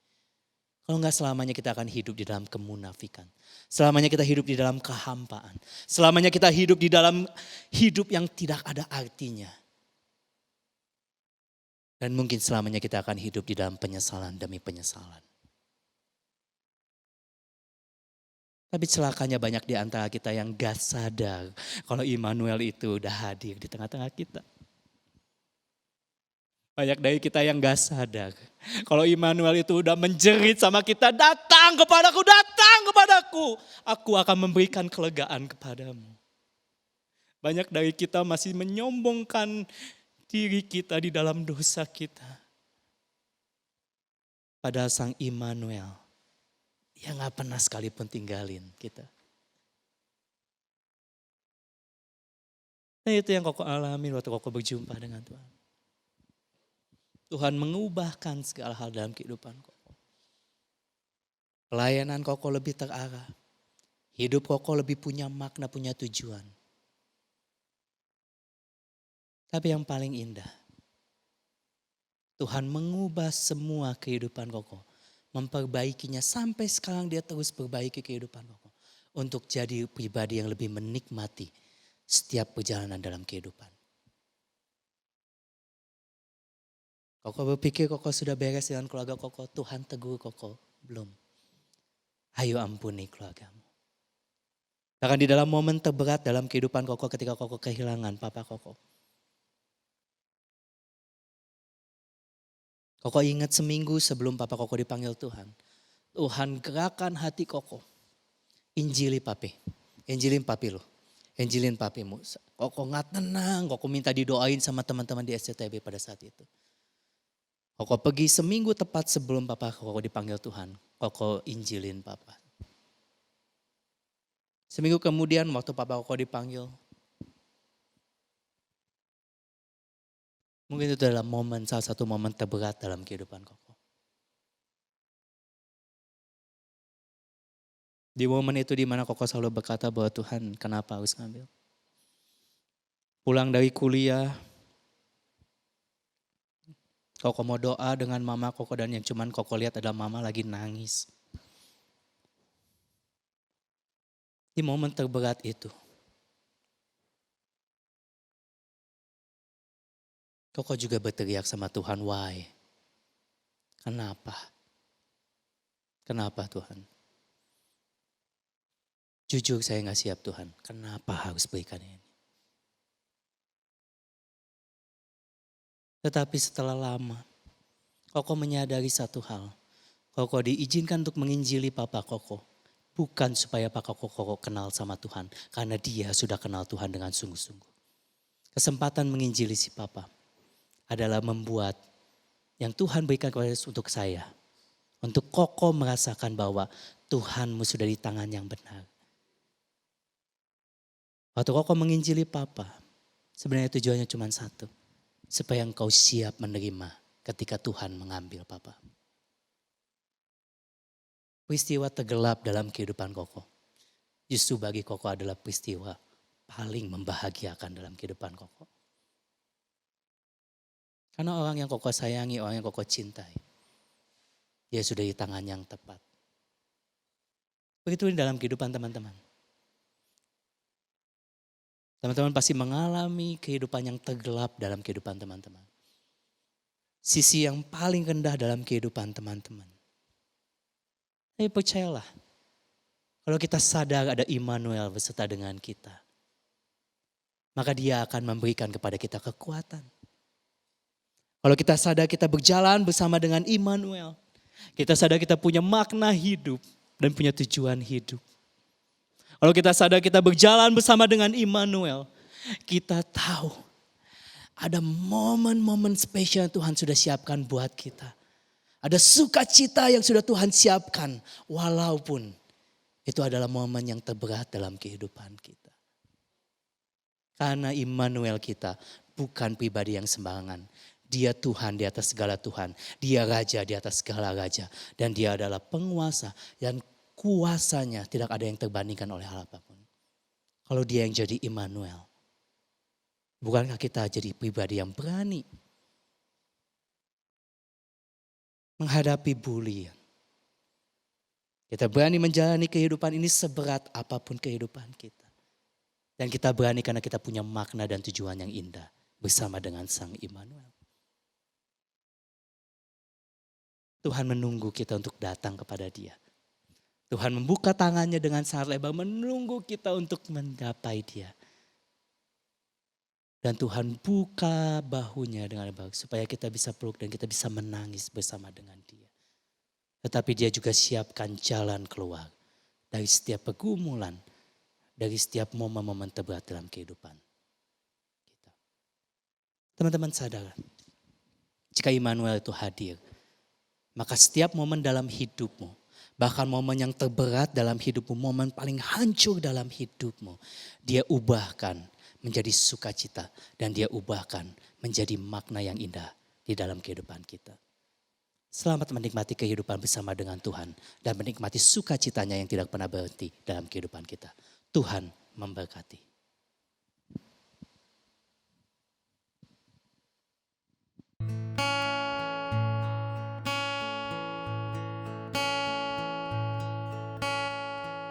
Kalau enggak selamanya kita akan hidup di dalam kemunafikan. Selamanya kita hidup di dalam kehampaan. Selamanya kita hidup di dalam hidup yang tidak ada artinya. Dan mungkin selamanya kita akan hidup di dalam penyesalan demi penyesalan. Tapi celakanya banyak di antara kita yang gak sadar kalau Immanuel itu udah hadir di tengah-tengah kita. Banyak dari kita yang gak sadar kalau Immanuel itu udah menjerit sama kita, datang kepadaku. Aku akan memberikan kelegaan kepadamu. Banyak dari kita masih menyombongkan diri kita di dalam dosa kita. Padahal Sang Immanuel, dia gak pernah sekalipun tinggalin kita. Nah itu yang Koko alami waktu Koko berjumpa dengan Tuhan. Tuhan mengubahkan segala hal dalam kehidupan Koko. Pelayanan Koko lebih terarah. Hidup Koko lebih punya makna, punya tujuan. Tapi yang paling indah, Tuhan mengubah semua kehidupan Koko. Memperbaikinya sampai sekarang dia terus perbaiki kehidupan Koko. Untuk jadi pribadi yang lebih menikmati setiap perjalanan dalam kehidupan. Koko berpikir Koko sudah beres dengan keluarga Koko. Tuhan tegur Koko, belum. Ayo ampuni keluargamu. Bahkan di dalam momen terberat dalam kehidupan Koko ketika Koko kehilangan papa Koko. Koko ingat seminggu sebelum papa Koko dipanggil Tuhan. Tuhan gerakan hati Koko. Injili papi. Injilin papi lo. Injilin papimu. Koko gak tenang. Koko minta didoain sama teman-teman di SCTB pada saat itu. Koko pergi seminggu tepat sebelum papa Koko dipanggil Tuhan. Koko injilin papa. Seminggu kemudian waktu papa Koko dipanggil. Mungkin itu adalah salah satu momen terberat dalam kehidupan Koko. Di momen itu di mana Koko selalu berkata bahwa Tuhan kenapa harus ngambil. Pulang dari kuliah, Koko mau doa dengan mama Koko dan yang cuman Koko lihat adalah mama lagi nangis. Di momen terberat itu, Koko juga berteriak sama Tuhan, why? Kenapa? Kenapa Tuhan? Jujur saya gak siap Tuhan, kenapa harus berikan ini? Tetapi setelah lama, Koko menyadari satu hal. Koko diizinkan untuk menginjili papa Koko. Bukan supaya papa Koko kenal sama Tuhan, karena dia sudah kenal Tuhan dengan sungguh-sungguh. Kesempatan menginjili si papa adalah membuat yang Tuhan berikan kepada untuk saya. Untuk Koko merasakan bahwa Tuhanmu sudah di tangan yang benar. Waktu Koko menginjili papa, sebenarnya tujuannya cuma satu. Supaya engkau siap menerima ketika Tuhan mengambil papa. Peristiwa tergelap dalam kehidupan Koko. Justru bagi Koko adalah peristiwa paling membahagiakan dalam kehidupan Koko. Karena orang yang Koko sayangi, orang yang Koko cintai. Dia sudah di tangan yang tepat. Begitu dalam kehidupan teman-teman. Teman-teman pasti mengalami kehidupan yang tergelap dalam kehidupan teman-teman. Sisi yang paling rendah dalam kehidupan teman-teman. Tapi percayalah, kalau kita sadar ada Immanuel beserta dengan kita, maka dia akan memberikan kepada kita kekuatan. Kalau kita sadar kita berjalan bersama dengan Immanuel, kita sadar kita punya makna hidup dan punya tujuan hidup. Kalau kita sadar kita berjalan bersama dengan Immanuel, kita tahu ada momen-momen spesial yang Tuhan sudah siapkan buat kita. Ada sukacita yang sudah Tuhan siapkan, walaupun itu adalah momen yang terberat dalam kehidupan kita. Karena Immanuel kita bukan pribadi yang sembarangan. Dia Tuhan di atas segala Tuhan. Dia Raja di atas segala Raja. Dan dia adalah penguasa. Dan kuasanya tidak ada yang terbandingkan oleh hal apapun. Kalau dia yang jadi Immanuel. Bukankah kita jadi pribadi yang berani menghadapi bulian? Kita berani menjalani kehidupan ini seberat apapun kehidupan kita. Dan kita berani karena kita punya makna dan tujuan yang indah bersama dengan Sang Immanuel. Tuhan menunggu kita untuk datang kepada Dia. Tuhan membuka tangannya dengan sangat lebar menunggu kita untuk mendapai Dia. Dan Tuhan buka bahunya dengan lebar supaya kita bisa peluk dan kita bisa menangis bersama dengan Dia. Tetapi Dia juga siapkan jalan keluar dari setiap pergumulan, dari setiap momen-momen terberat dalam kehidupan kita. Teman-teman sadar, jika Immanuel itu hadir, maka setiap momen dalam hidupmu, bahkan momen yang terberat dalam hidupmu, momen paling hancur dalam hidupmu, dia ubahkan menjadi sukacita dan dia ubahkan menjadi makna yang indah di dalam kehidupan kita. Selamat menikmati kehidupan bersama dengan Tuhan dan menikmati sukacitanya yang tidak pernah berhenti dalam kehidupan kita. Tuhan memberkati.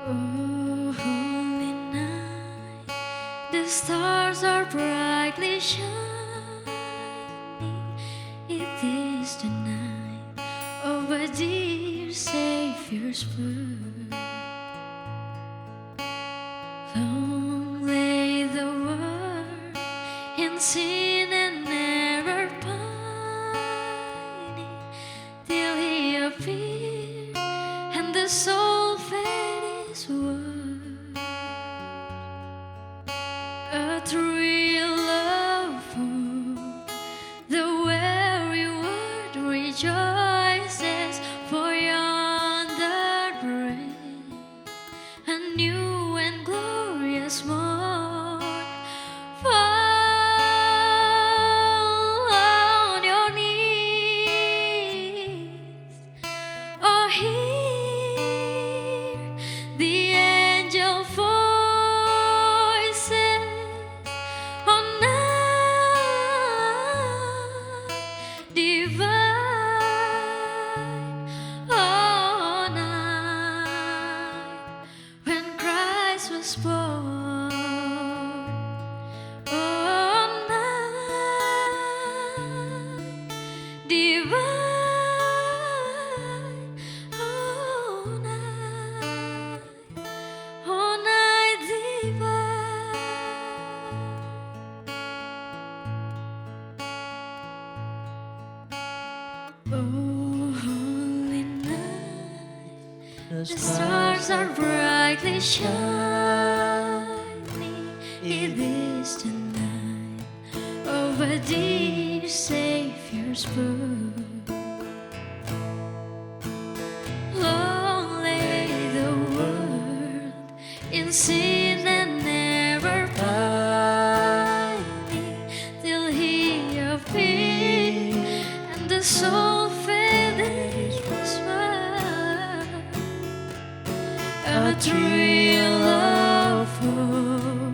Oh, holy night, the stars are brightly shining. It is the night of a dear Savior's birth. Long lay the world in sin and error pining, till He appeared and the soul fed His word. A thrill of hope, the weary world rejoices, for yonder breaks a new and glorious morn. Fall on your knees, oh hear the angel voices on night divine, oh night when Christ was born, oh night divine, oh night divine. Oh, holy night, the stars are brightly shining. It is the night of a dear Savior's birth. Long lay the world in sin and error pining, till He appeared and the soul fed His word. A thrill of hope,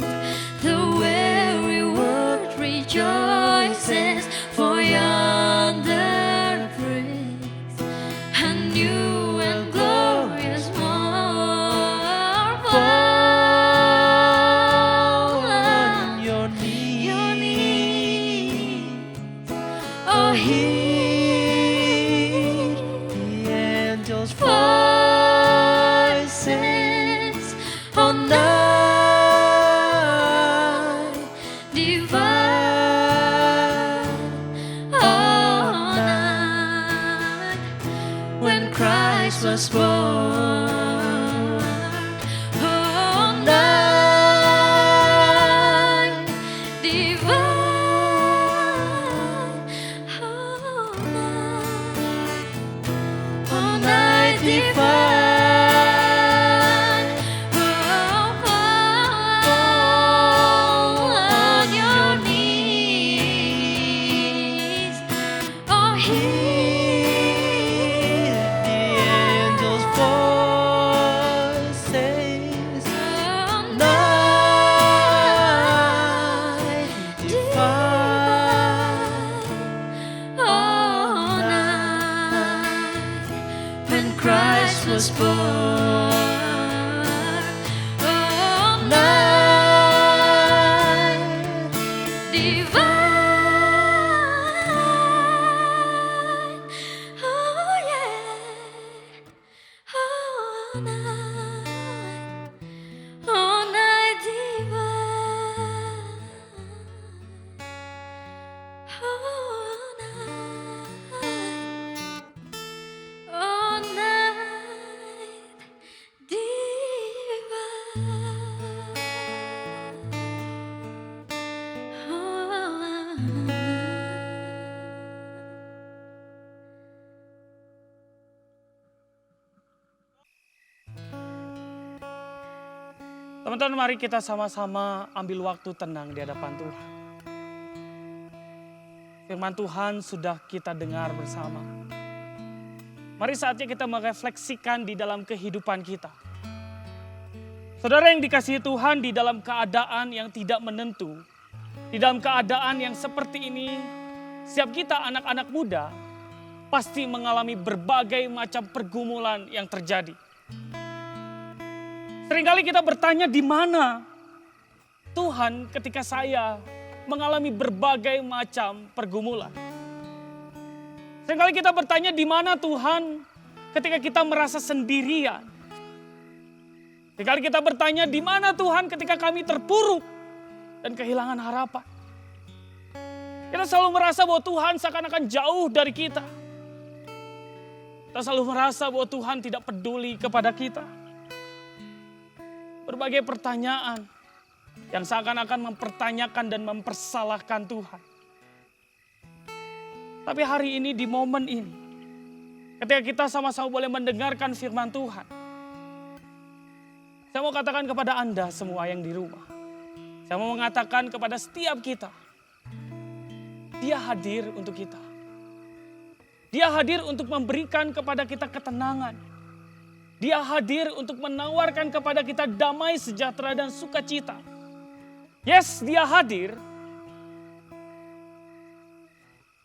the weary world rejoices, for yonder breaks a new and glorious morn. Fall on Your your knees, oh hear the angels' voices on night divine, oh night when Christ was born, oh night divine, oh night divine. On your knees, oh hear the angels' voices. night divine, oh night when Christ was born, oh night divine, oh yeah, oh night divine, oh night, oh night divine. Teman-teman, mari kita sama-sama ambil waktu tenang di hadapan Tuhan. Firman Tuhan sudah kita dengar bersama. Mari saatnya kita merefleksikan di dalam kehidupan kita. Saudara yang dikasihi Tuhan, di dalam keadaan yang tidak menentu, di dalam keadaan yang seperti ini, setiap kita anak-anak muda pasti mengalami berbagai macam pergumulan yang terjadi. Seringkali kita bertanya, di mana Tuhan ketika saya mengalami berbagai macam pergumulan? Seringkali kita bertanya, di mana Tuhan ketika kita merasa sendirian? Seringkali kita bertanya, di mana Tuhan ketika kami terpuruk dan kehilangan harapan? Kita selalu merasa bahwa Tuhan seakan-akan jauh dari kita. Kita selalu merasa bahwa Tuhan tidak peduli kepada kita. Berbagai pertanyaan yang seakan-akan mempertanyakan dan mempersalahkan Tuhan. Tapi hari ini, di momen ini, ketika kita sama-sama boleh mendengarkan firman Tuhan, saya mau katakan kepada Anda semua yang di rumah, saya mau mengatakan kepada setiap kita, Dia hadir untuk kita. Dia hadir untuk memberikan kepada kita ketenangan. Dia hadir untuk menawarkan kepada kita damai, sejahtera, dan sukacita. Yes, Dia hadir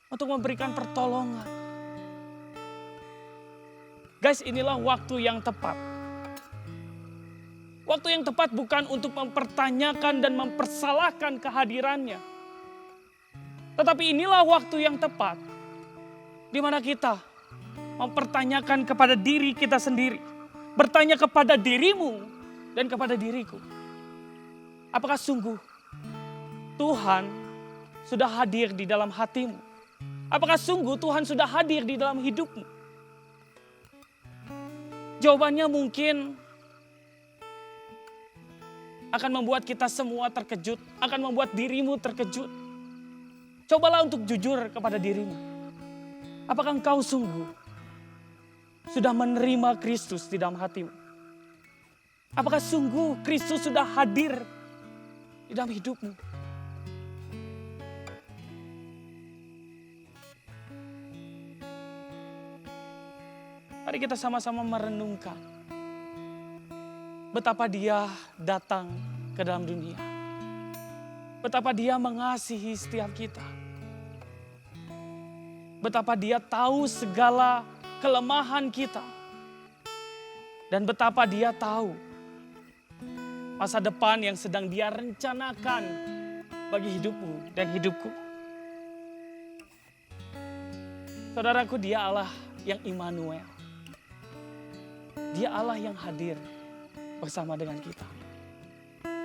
untuk memberikan pertolongan. Guys, inilah waktu yang tepat. Waktu yang tepat bukan untuk mempertanyakan dan mempersalahkan kehadirannya. Tetapi inilah waktu yang tepat di mana kita mempertanyakan kepada diri kita sendiri. Bertanya kepada dirimu dan kepada diriku. Apakah sungguh Tuhan sudah hadir di dalam hatimu? Apakah sungguh Tuhan sudah hadir di dalam hidupmu? Jawabannya mungkin akan membuat kita semua terkejut, akan membuat dirimu terkejut. Cobalah untuk jujur kepada dirimu. Apakah engkau sungguh sudah menerima Kristus di dalam hatimu? Apakah sungguh Kristus sudah hadir di dalam hidupmu? Mari kita sama-sama merenungkan betapa Dia datang ke dalam dunia. Betapa Dia mengasihi setiap kita. Betapa Dia tahu segala kelemahan kita. Dan betapa Dia tahu masa depan yang sedang Dia rencanakan bagi hidupmu dan hidupku. Saudaraku, Dia Allah yang Immanuel. Dia Allah yang hadir bersama dengan kita.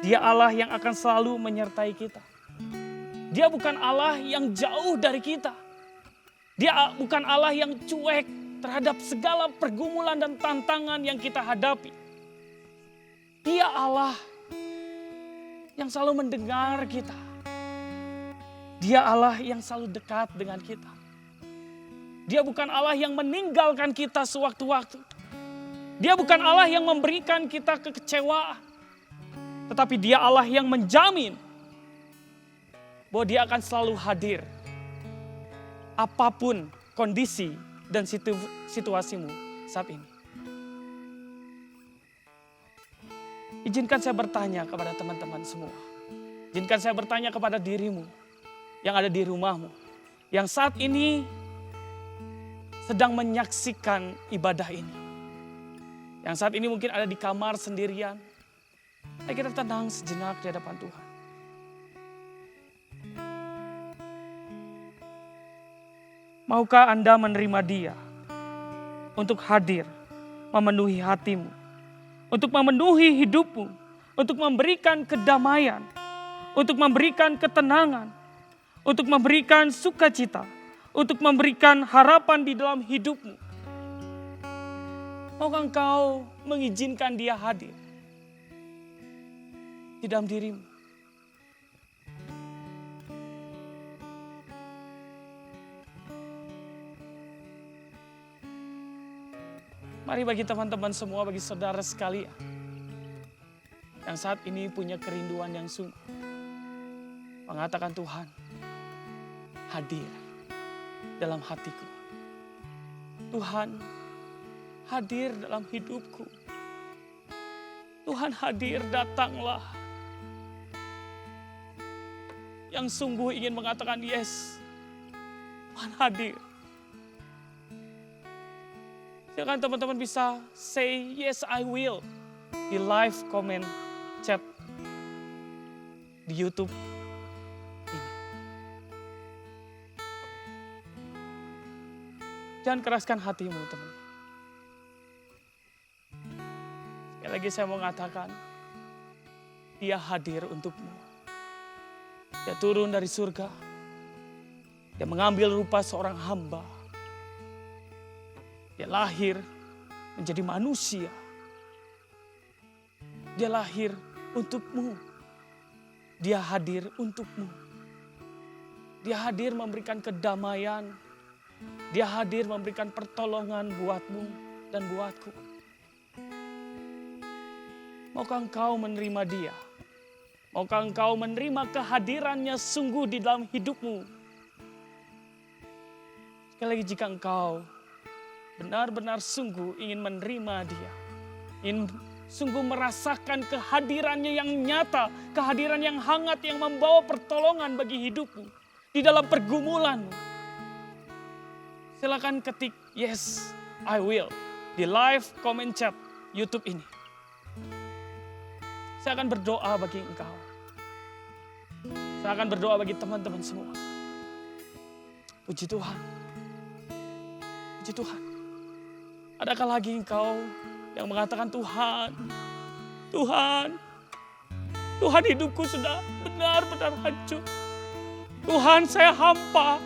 Dia Allah yang akan selalu menyertai kita. Dia bukan Allah yang jauh dari kita. Dia bukan Allah yang cuek terhadap segala pergumulan dan tantangan yang kita hadapi. Dia Allah yang selalu mendengar kita. Dia Allah yang selalu dekat dengan kita. Dia bukan Allah yang meninggalkan kita sewaktu-waktu. Dia bukan Allah yang memberikan kita kekecewaan. Tetapi Dia Allah yang menjamin bahwa Dia akan selalu hadir. Apapun kondisi dan situasimu saat ini. Izinkan saya bertanya kepada teman-teman semua. Izinkan saya bertanya kepada dirimu yang ada di rumahmu. Yang saat ini sedang menyaksikan ibadah ini. Yang saat ini mungkin ada di kamar sendirian. Ayo kita tenang sejenak di hadapan Tuhan. Maukah Anda menerima Dia untuk hadir, memenuhi hatimu, untuk memenuhi hidupmu, untuk memberikan kedamaian, untuk memberikan ketenangan, untuk memberikan sukacita, untuk memberikan harapan di dalam hidupmu? Maukah engkau mengizinkan Dia hadir di dalam dirimu? Mari bagi teman-teman semua, bagi saudara sekalian yang saat ini punya kerinduan yang sungguh. Mengatakan Tuhan hadir dalam hatiku. Tuhan hadir dalam hidupku. Tuhan hadir, datanglah. Yang sungguh ingin mengatakan yes, Tuhan hadir. Silakan teman-teman bisa say yes I will di live comment chat di YouTube ini. Jangan keraskan hatimu, teman. Sekali lagi saya mau mengatakan, Dia hadir untukmu. Dia turun dari surga. Dia mengambil rupa seorang hamba. Dia lahir menjadi manusia. Dia lahir untukmu. Dia hadir untukmu. Dia hadir memberikan kedamaian. Dia hadir memberikan pertolongan buatmu dan buatku. Maukah engkau menerima Dia? Maukah engkau menerima kehadirannya sungguh di dalam hidupmu? Sekali lagi, jika engkau benar-benar sungguh ingin menerima Dia, ingin sungguh merasakan kehadirannya yang nyata, kehadiran yang hangat yang membawa pertolongan bagi hidupmu di dalam pergumulanmu, silakan ketik yes I will di live comment chat YouTube ini. Saya akan berdoa bagi engkau. Saya akan berdoa bagi teman-teman semua. Puji Tuhan. Puji Tuhan. Adakah lagi engkau yang mengatakan Tuhan, Tuhan hidupku sudah benar-benar hancur. Tuhan, saya hampa.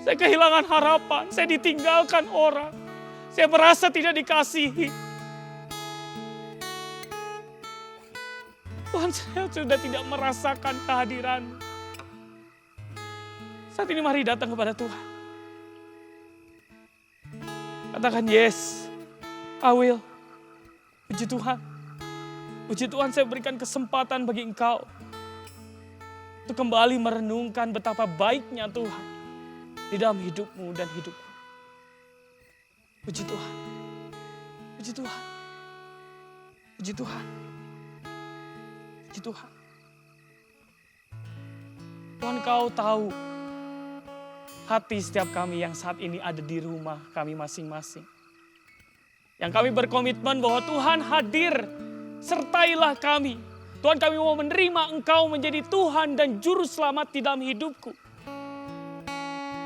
Saya kehilangan harapan, saya ditinggalkan orang. Saya merasa tidak dikasihi. Tuhan, saya sudah tidak merasakan kehadiran. Saat ini mari datang kepada Tuhan. Katakan yes, I will. Puji Tuhan. Puji Tuhan, saya berikan kesempatan bagi engkau untuk kembali merenungkan betapa baiknya Tuhan di dalam hidupmu dan hidupku. Puji Tuhan. Puji Tuhan. Puji Tuhan. Puji Tuhan. Tuhan, Kau tahu hati setiap kami yang saat ini ada di rumah kami masing-masing. Yang kami berkomitmen bahwa Tuhan hadir, sertailah kami. Tuhan, kami mau menerima Engkau menjadi Tuhan dan Juru Selamat di dalam hidupku.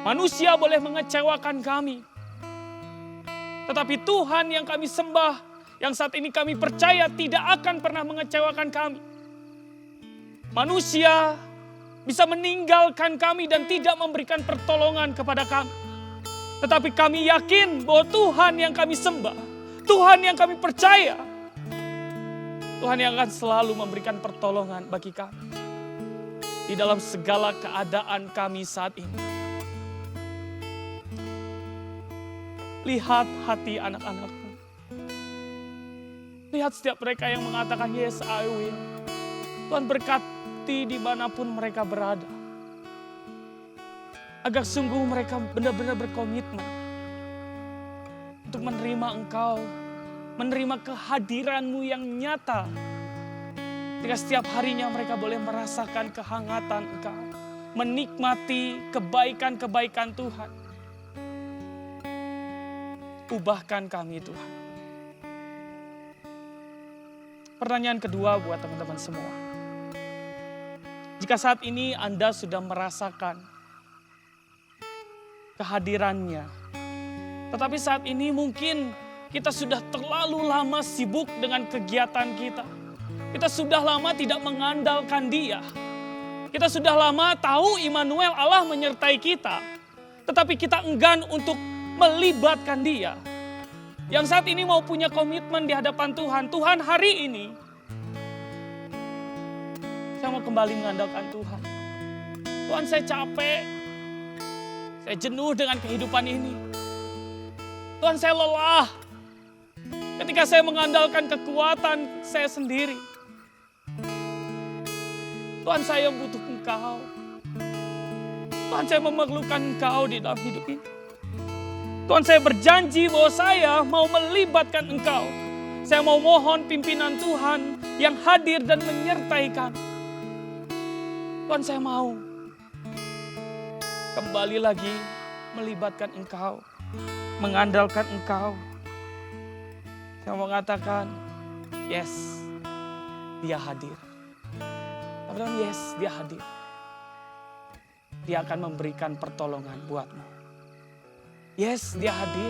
Manusia boleh mengecewakan kami. Tetapi Tuhan yang kami sembah, yang saat ini kami percaya tidak akan pernah mengecewakan kami. Manusia bisa meninggalkan kami dan tidak memberikan pertolongan kepada kami. Tetapi kami yakin bahwa Tuhan yang kami sembah, Tuhan yang kami percaya, Tuhan yang akan selalu memberikan pertolongan bagi kami. Di dalam segala keadaan kami saat ini. Lihat hati anak-anakmu. Lihat setiap mereka yang mengatakan yes I will. Tuhan berkati dimanapun mereka berada. Agar sungguh mereka benar-benar berkomitmen untuk menerima Engkau, menerima kehadiran-Mu yang nyata. Ketika setiap harinya mereka boleh merasakan kehangatan Engkau, menikmati kebaikan-kebaikan Tuhan. Ubahkan kami Tuhan. Pertanyaan kedua buat teman-teman semua. Jika saat ini Anda sudah merasakan kehadirannya, tetapi saat ini mungkin kita sudah terlalu lama sibuk dengan kegiatan kita. Kita sudah lama tidak mengandalkan Dia. Kita sudah lama tahu Immanuel, Allah menyertai kita. Tetapi kita enggan untuk melibatkan Dia. Yang saat ini mau punya komitmen di hadapan Tuhan. Tuhan, hari ini saya mau kembali mengandalkan Tuhan. Tuhan, saya capek. Saya jenuh dengan kehidupan ini. Tuhan, saya lelah. Saya Ketika saya mengandalkan kekuatan saya sendiri. Tuhan, saya butuh Engkau. Tuhan, saya memerlukan Engkau di dalam hidup ini. Tuhan, saya berjanji bahwa saya mau melibatkan Engkau. Saya mau mohon pimpinan Tuhan yang hadir dan menyertai kami. Tuhan, saya mau kembali lagi melibatkan Engkau, mengandalkan Engkau. Saya mau mengatakan, yes, Dia hadir. Teman-teman, yes, Dia hadir. Dia akan memberikan pertolongan buatmu. Yes, Dia hadir.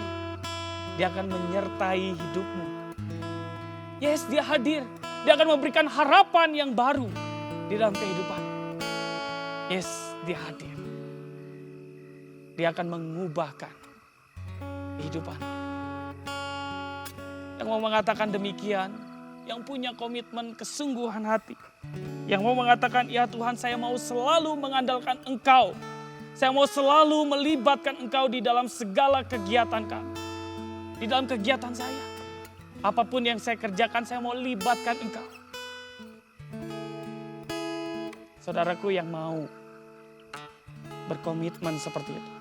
Dia akan menyertai hidupmu. Yes, Dia hadir. Dia akan memberikan harapan yang baru di dalam kehidupan. Yes, Dia hadir. Dia akan mengubahkan kehidupan. Yang mau mengatakan demikian, yang punya komitmen kesungguhan hati. Yang mau mengatakan, ya Tuhan, saya mau selalu mengandalkan Engkau. Saya mau selalu melibatkan Engkau di dalam segala kegiatan kami. Di dalam kegiatan saya. Apapun yang saya kerjakan, saya mau libatkan Engkau. Saudaraku yang mau berkomitmen seperti itu,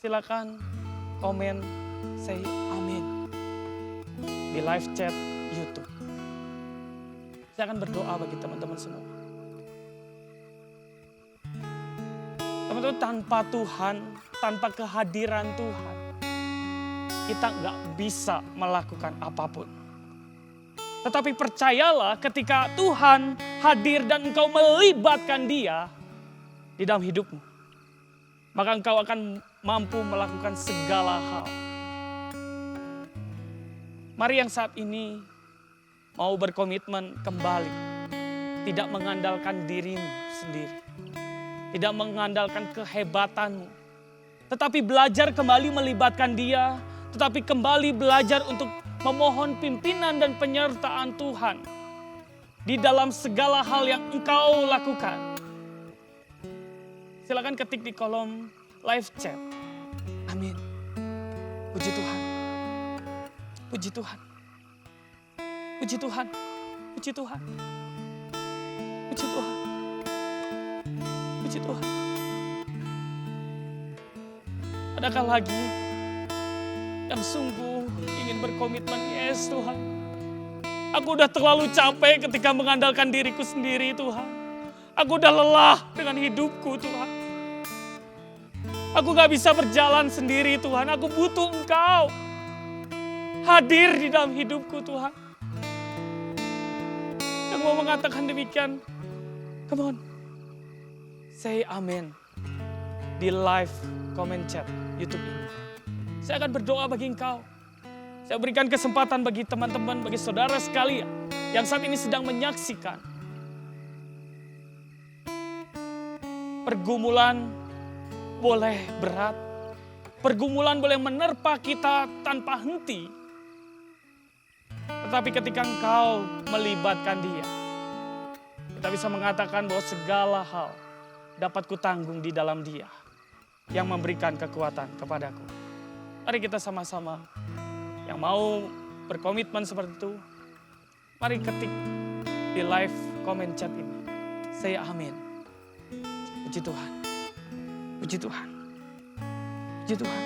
silakan komen, say amin di live chat YouTube. Saya akan berdoa bagi teman-teman semua. Teman-teman, tanpa Tuhan, tanpa kehadiran Tuhan, kita nggak bisa melakukan apapun. Tetapi percayalah, ketika Tuhan hadir dan engkau melibatkan Dia di dalam hidupmu, maka engkau akan mampu melakukan segala hal. Mari yang saat ini mau berkomitmen kembali, tidak mengandalkan dirimu sendiri, tidak mengandalkan kehebatanmu, tetapi belajar kembali melibatkan Dia, tetapi kembali belajar untuk memohon pimpinan dan penyertaan Tuhan di dalam segala hal yang engkau lakukan. Silakan ketik di kolom live chat. Amin. Puji Tuhan. Puji Tuhan. Puji Tuhan. Puji Tuhan. Puji Tuhan. Puji Tuhan. Adakah lagi yang sungguh ingin berkomitmen? Yes Tuhan, aku udah terlalu capek ketika mengandalkan diriku sendiri Tuhan. Aku udah lelah dengan hidupku Tuhan. Aku gak bisa berjalan sendiri Tuhan, aku butuh Engkau hadir di dalam hidupku Tuhan. Yang mau mengatakan demikian, come on, say amen di live comment chat YouTube ini. Saya akan berdoa bagi engkau. Saya berikan kesempatan bagi teman-teman, bagi saudara sekalian yang saat ini sedang menyaksikan. Pergumulan boleh berat. Pergumulan boleh menerpa kita tanpa henti. Tetapi ketika engkau melibatkan Dia, kita bisa mengatakan bahwa segala hal dapat kutanggung di dalam Dia yang memberikan kekuatan kepadaku. Mari kita sama-sama yang mau berkomitmen seperti itu, mari ketik di live comment chat ini. Saya amin. Puji Tuhan. Puji Tuhan. Puji Tuhan.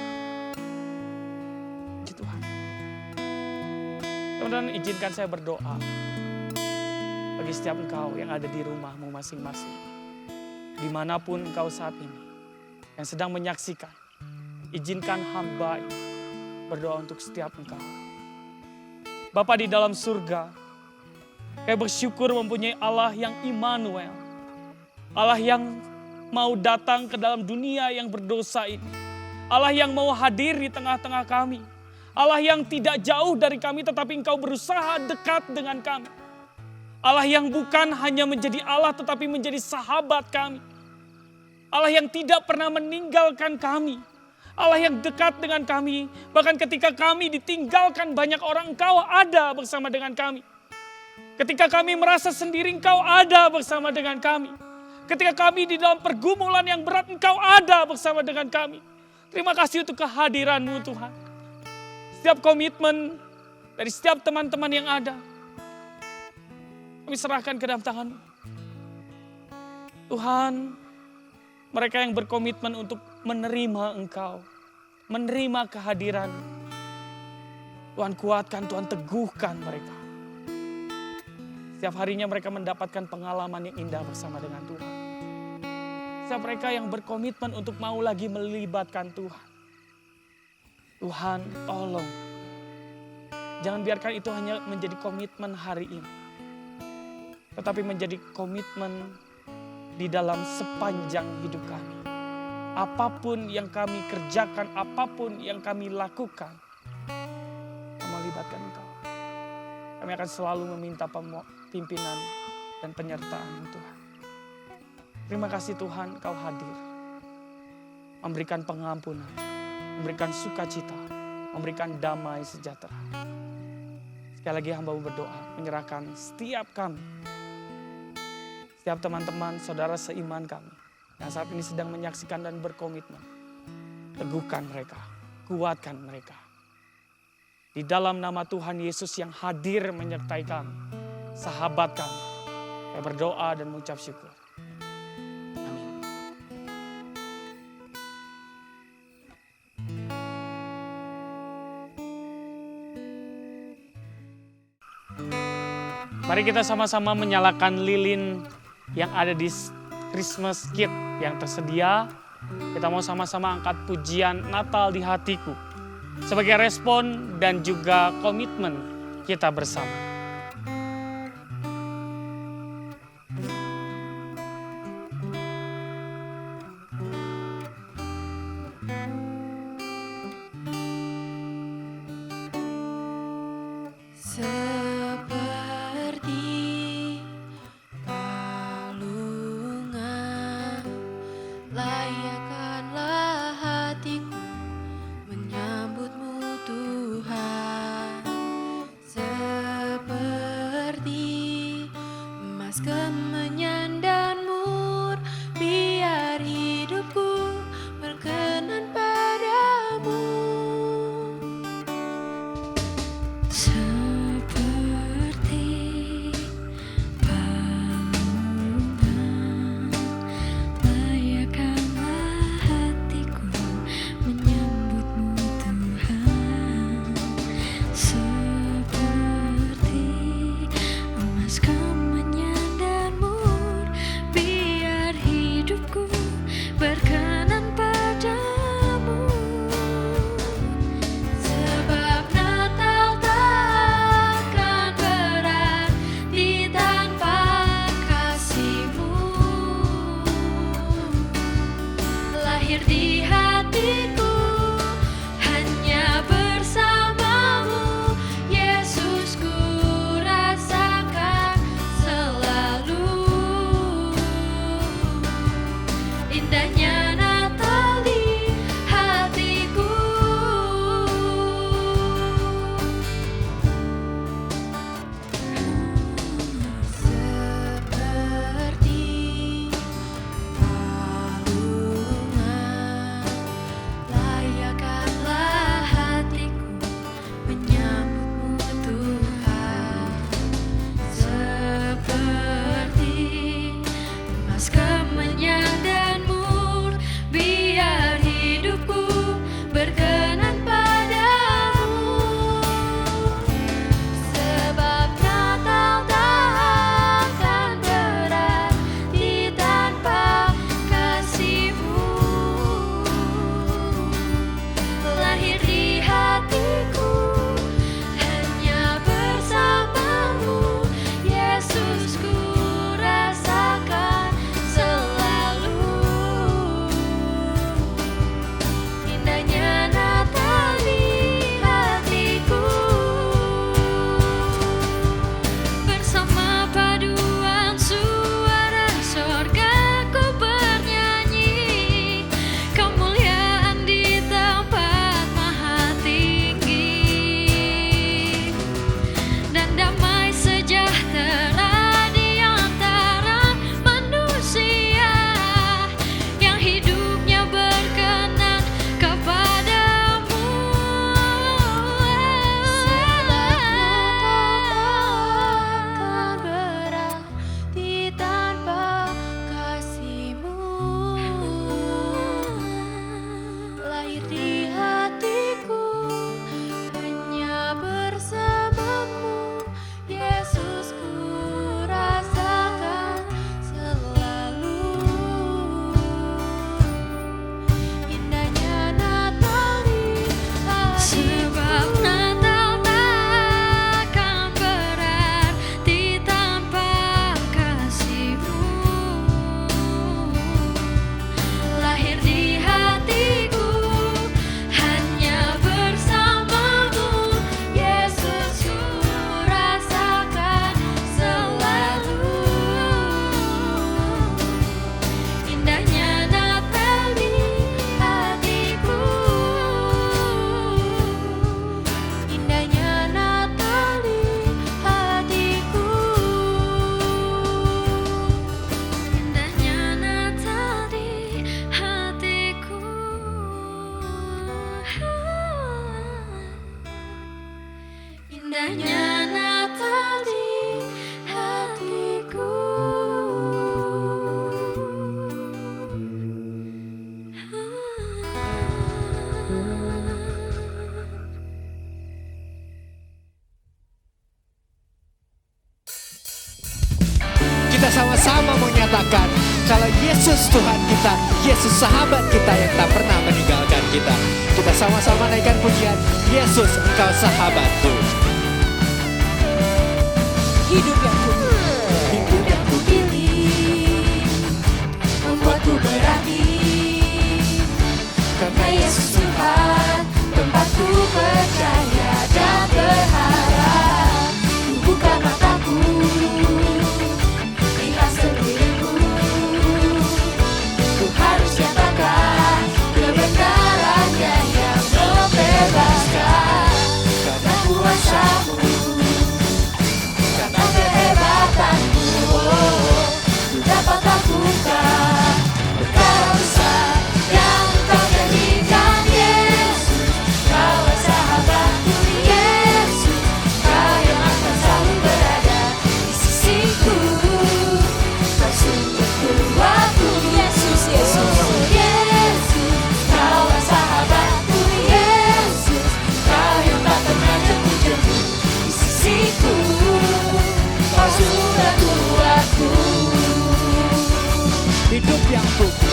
Puji Tuhan. Teman-teman, izinkan saya berdoa bagi setiap engkau yang ada di rumahmu masing-masing. Dimanapun engkau saat ini, yang sedang menyaksikan, izinkan hamba ini berdoa untuk setiap engkau. Bapa di dalam surga, kami bersyukur mempunyai Allah yang Immanuel. Allah yang mau datang ke dalam dunia yang berdosa ini. Allah yang mau hadir di tengah-tengah kami. Allah yang tidak jauh dari kami tetapi engkau berusaha dekat dengan kami. Allah yang bukan hanya menjadi Allah tetapi menjadi sahabat kami. Allah yang tidak pernah meninggalkan kami. Allah yang dekat dengan kami. Bahkan ketika kami ditinggalkan banyak orang, engkau ada bersama dengan kami. Ketika kami merasa sendiri, engkau ada bersama dengan kami. Ketika kami di dalam pergumulan yang berat, engkau ada bersama dengan kami. Terima kasih untuk kehadiran-Mu Tuhan. setiap komitmen dari setiap teman-teman yang ada, kami serahkan ke dalam tangan. Tuhan, mereka yang berkomitmen untuk menerima Engkau, menerima kehadiran, Tuhan kuatkan, Tuhan teguhkan mereka. Setiap harinya mereka mendapatkan pengalaman yang indah bersama dengan Tuhan. Setiap mereka yang berkomitmen untuk mau lagi melibatkan Tuhan. Tuhan, tolong. Jangan biarkan itu hanya menjadi komitmen hari ini. Tetapi menjadi komitmen di dalam sepanjang hidup kami. Apapun yang kami kerjakan, apapun yang kami lakukan, kami melibatkan Engkau. Kami akan selalu meminta pimpinan dan penyertaan Tuhan. Terima kasih Tuhan, Kau hadir. Memberikan pengampunan, memberikan sukacita, memberikan damai sejahtera. Sekali lagi hamba berdoa, menyerahkan setiap kami, setiap teman-teman, saudara seiman kami yang saat ini sedang menyaksikan dan berkomitmen. Teguhkan mereka, kuatkan mereka. Di dalam nama Tuhan Yesus yang hadir menyertai kami, sahabat kami, saya berdoa dan mengucap syukur. Amin. Mari kita sama-sama menyalakan lilin yang ada di Christmas kit yang tersedia. Kita mau sama-sama angkat pujian Natal di hatiku sebagai respon dan juga komitmen kita bersama. Seperti palungan, layakkanlah hatiku menyambutmu Tuhan. Seperti emas kemenyan dan mur, biar hidupku berkenan padamu. Seperti palungan, layakkanlah hatiku menyambutmu Tuhan. Seperti emas kemenyan dan mur, biar hidupku berkenan padamu. Sebab Natal Indahnya Natal di hatiku. Kita sama-sama menyatakan kalau Yesus Tuhan kita, Yesus sahabat kita yang tak pernah meninggalkan kita. Kita sama-sama naikkan pujian, Yesus Engkau sahabatku. Hidup yang Hidup yang kupilih membuatku berarti, karena Yesus Tuhan tempatku percaya dan berharap. Ku buka mataku, lihat sekelilingku. Ku harus nyatakan kebenarannya yang membebaskan, karena kuasa-Mu, karena kehebatanmu, ku dapat lakukan perkara besar yang Kau janjikan. Yesus, Kaulah sahabatku. Yesus, Kau yang akan selalu berada di sisiku. Kau sungguh kuatku. Yesus, Yesus, Yesus, Kaulah sahabatku. Yesus, Kau yang tak pernah jemu-jemu di sisiku. Kau sungguh kuatku. Hidup yang kuku,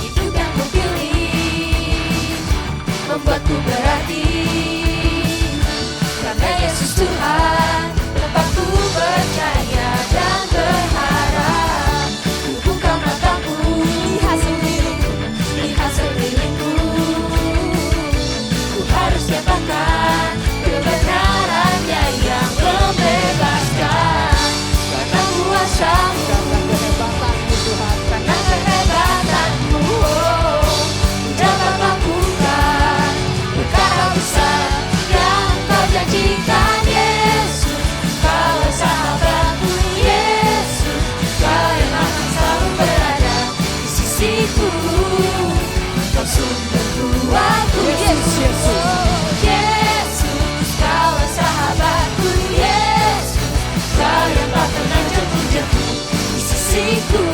Hidup yang kupilih membuatku berarti, karena Yesus Tuhan tempatku percaya dan berharap. Ku buka mataku, lihat sekelilingku. Ku harus nyatakan kebenarannya yang membebaskan, karena kuasa-Mu, karena kehebatanmu, ku dapat lakukan perkara besar yang Kau janjikan. Yesus, Kaulah sahabatku. Yesus, Kau yang akan selalu berada di sisiku. Kau sumber kuatku. Yesus, Yesus, Kaulah sahabatku. Yesus, Kau yang tak pernah jemu-jemu di sisiku.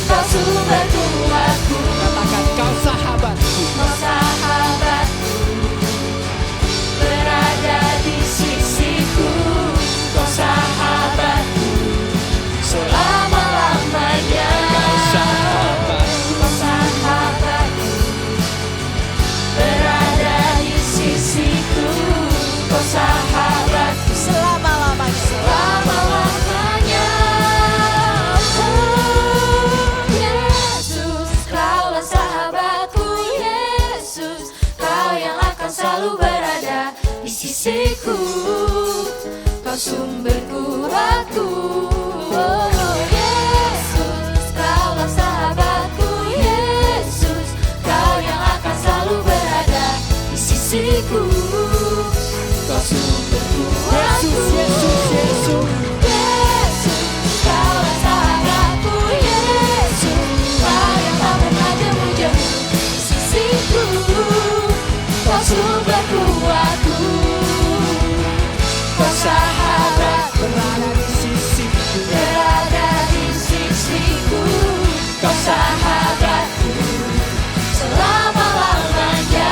Kau sumber kuatku. katakan Kau sahabatku. Kau sahabatku, berada di sisiku. Kau sahabatku, selama-lamanya. Sahabatku, Kau sahabatku, berada di sisiku. Kau sahabatku, selama-lamanya. selama-lamanya. Yesus, Kaulah sahabatku. Yesus, Kau yang akan selalu berada di sisiku. Kau sumber kuatku. Oh, Yesus, Kaulah sahabatku. Yesus, Kau yang akan selalu berada di sisiku. Kau sumber kuatku. Yesus, Yesus. Yesus, Kaulah sahabatku. Yesus, Kau yang tak pernah jemu-jemu di sisiku. Kau sumber kuatku. Kau sahabat Berada di sisiku, berada di sisiku. Kau sahabatku, selama-lamanya.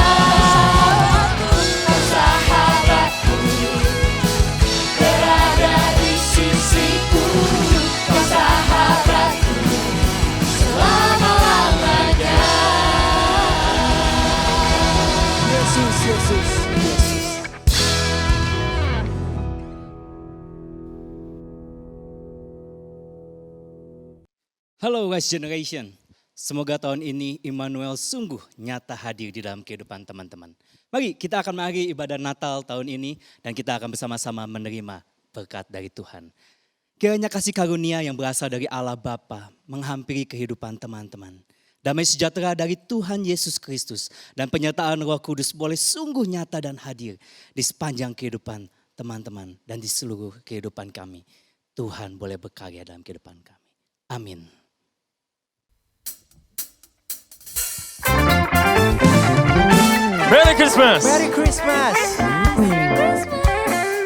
Kau sahabatku, berada di sisiku. Kau sahabatku, selama-lamanya. Yesus, Yesus, Yesus. Halo Wise Generation, semoga tahun ini Immanuel sungguh nyata hadir di dalam kehidupan teman-teman. Mari kita akan mari ibadah Natal tahun ini dan kita akan bersama-sama menerima berkat dari Tuhan. Kiranya kasih karunia yang berasal dari Allah Bapa menghampiri kehidupan teman-teman. Damai sejahtera dari Tuhan Yesus Kristus dan penyertaan Roh Kudus boleh sungguh nyata dan hadir di sepanjang kehidupan teman-teman dan di seluruh kehidupan kami. Tuhan boleh berkarya dalam kehidupan kami. Amin. Merry Christmas! Merry Christmas. Christmas.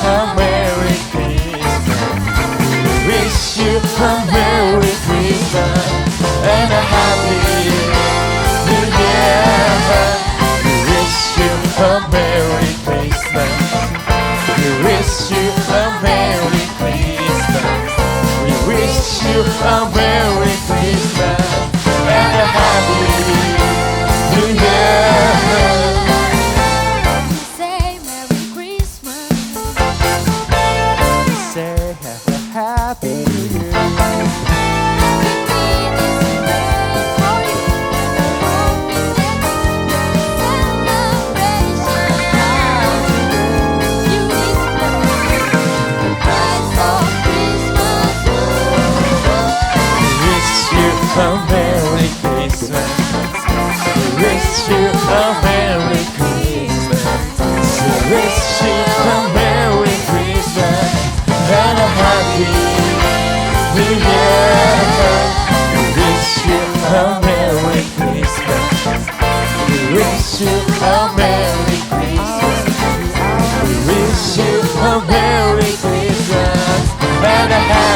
a Merry Christmas. We wish you a Merry Christmas and a Happy New Year. We wish you a Merry Christmas. We wish you a Merry Christmas. We wish you a Merry Christmas and a Happy New Year. Say Merry Christmas. Say have a Happy New Year. A Merry Christmas. We wish you a Merry Christmas. We wish you a Merry Christmas and a Happy New Year. We wish you a Merry Christmas. We wish you a Merry Christmas. We wish you a Merry Christmas and a Happy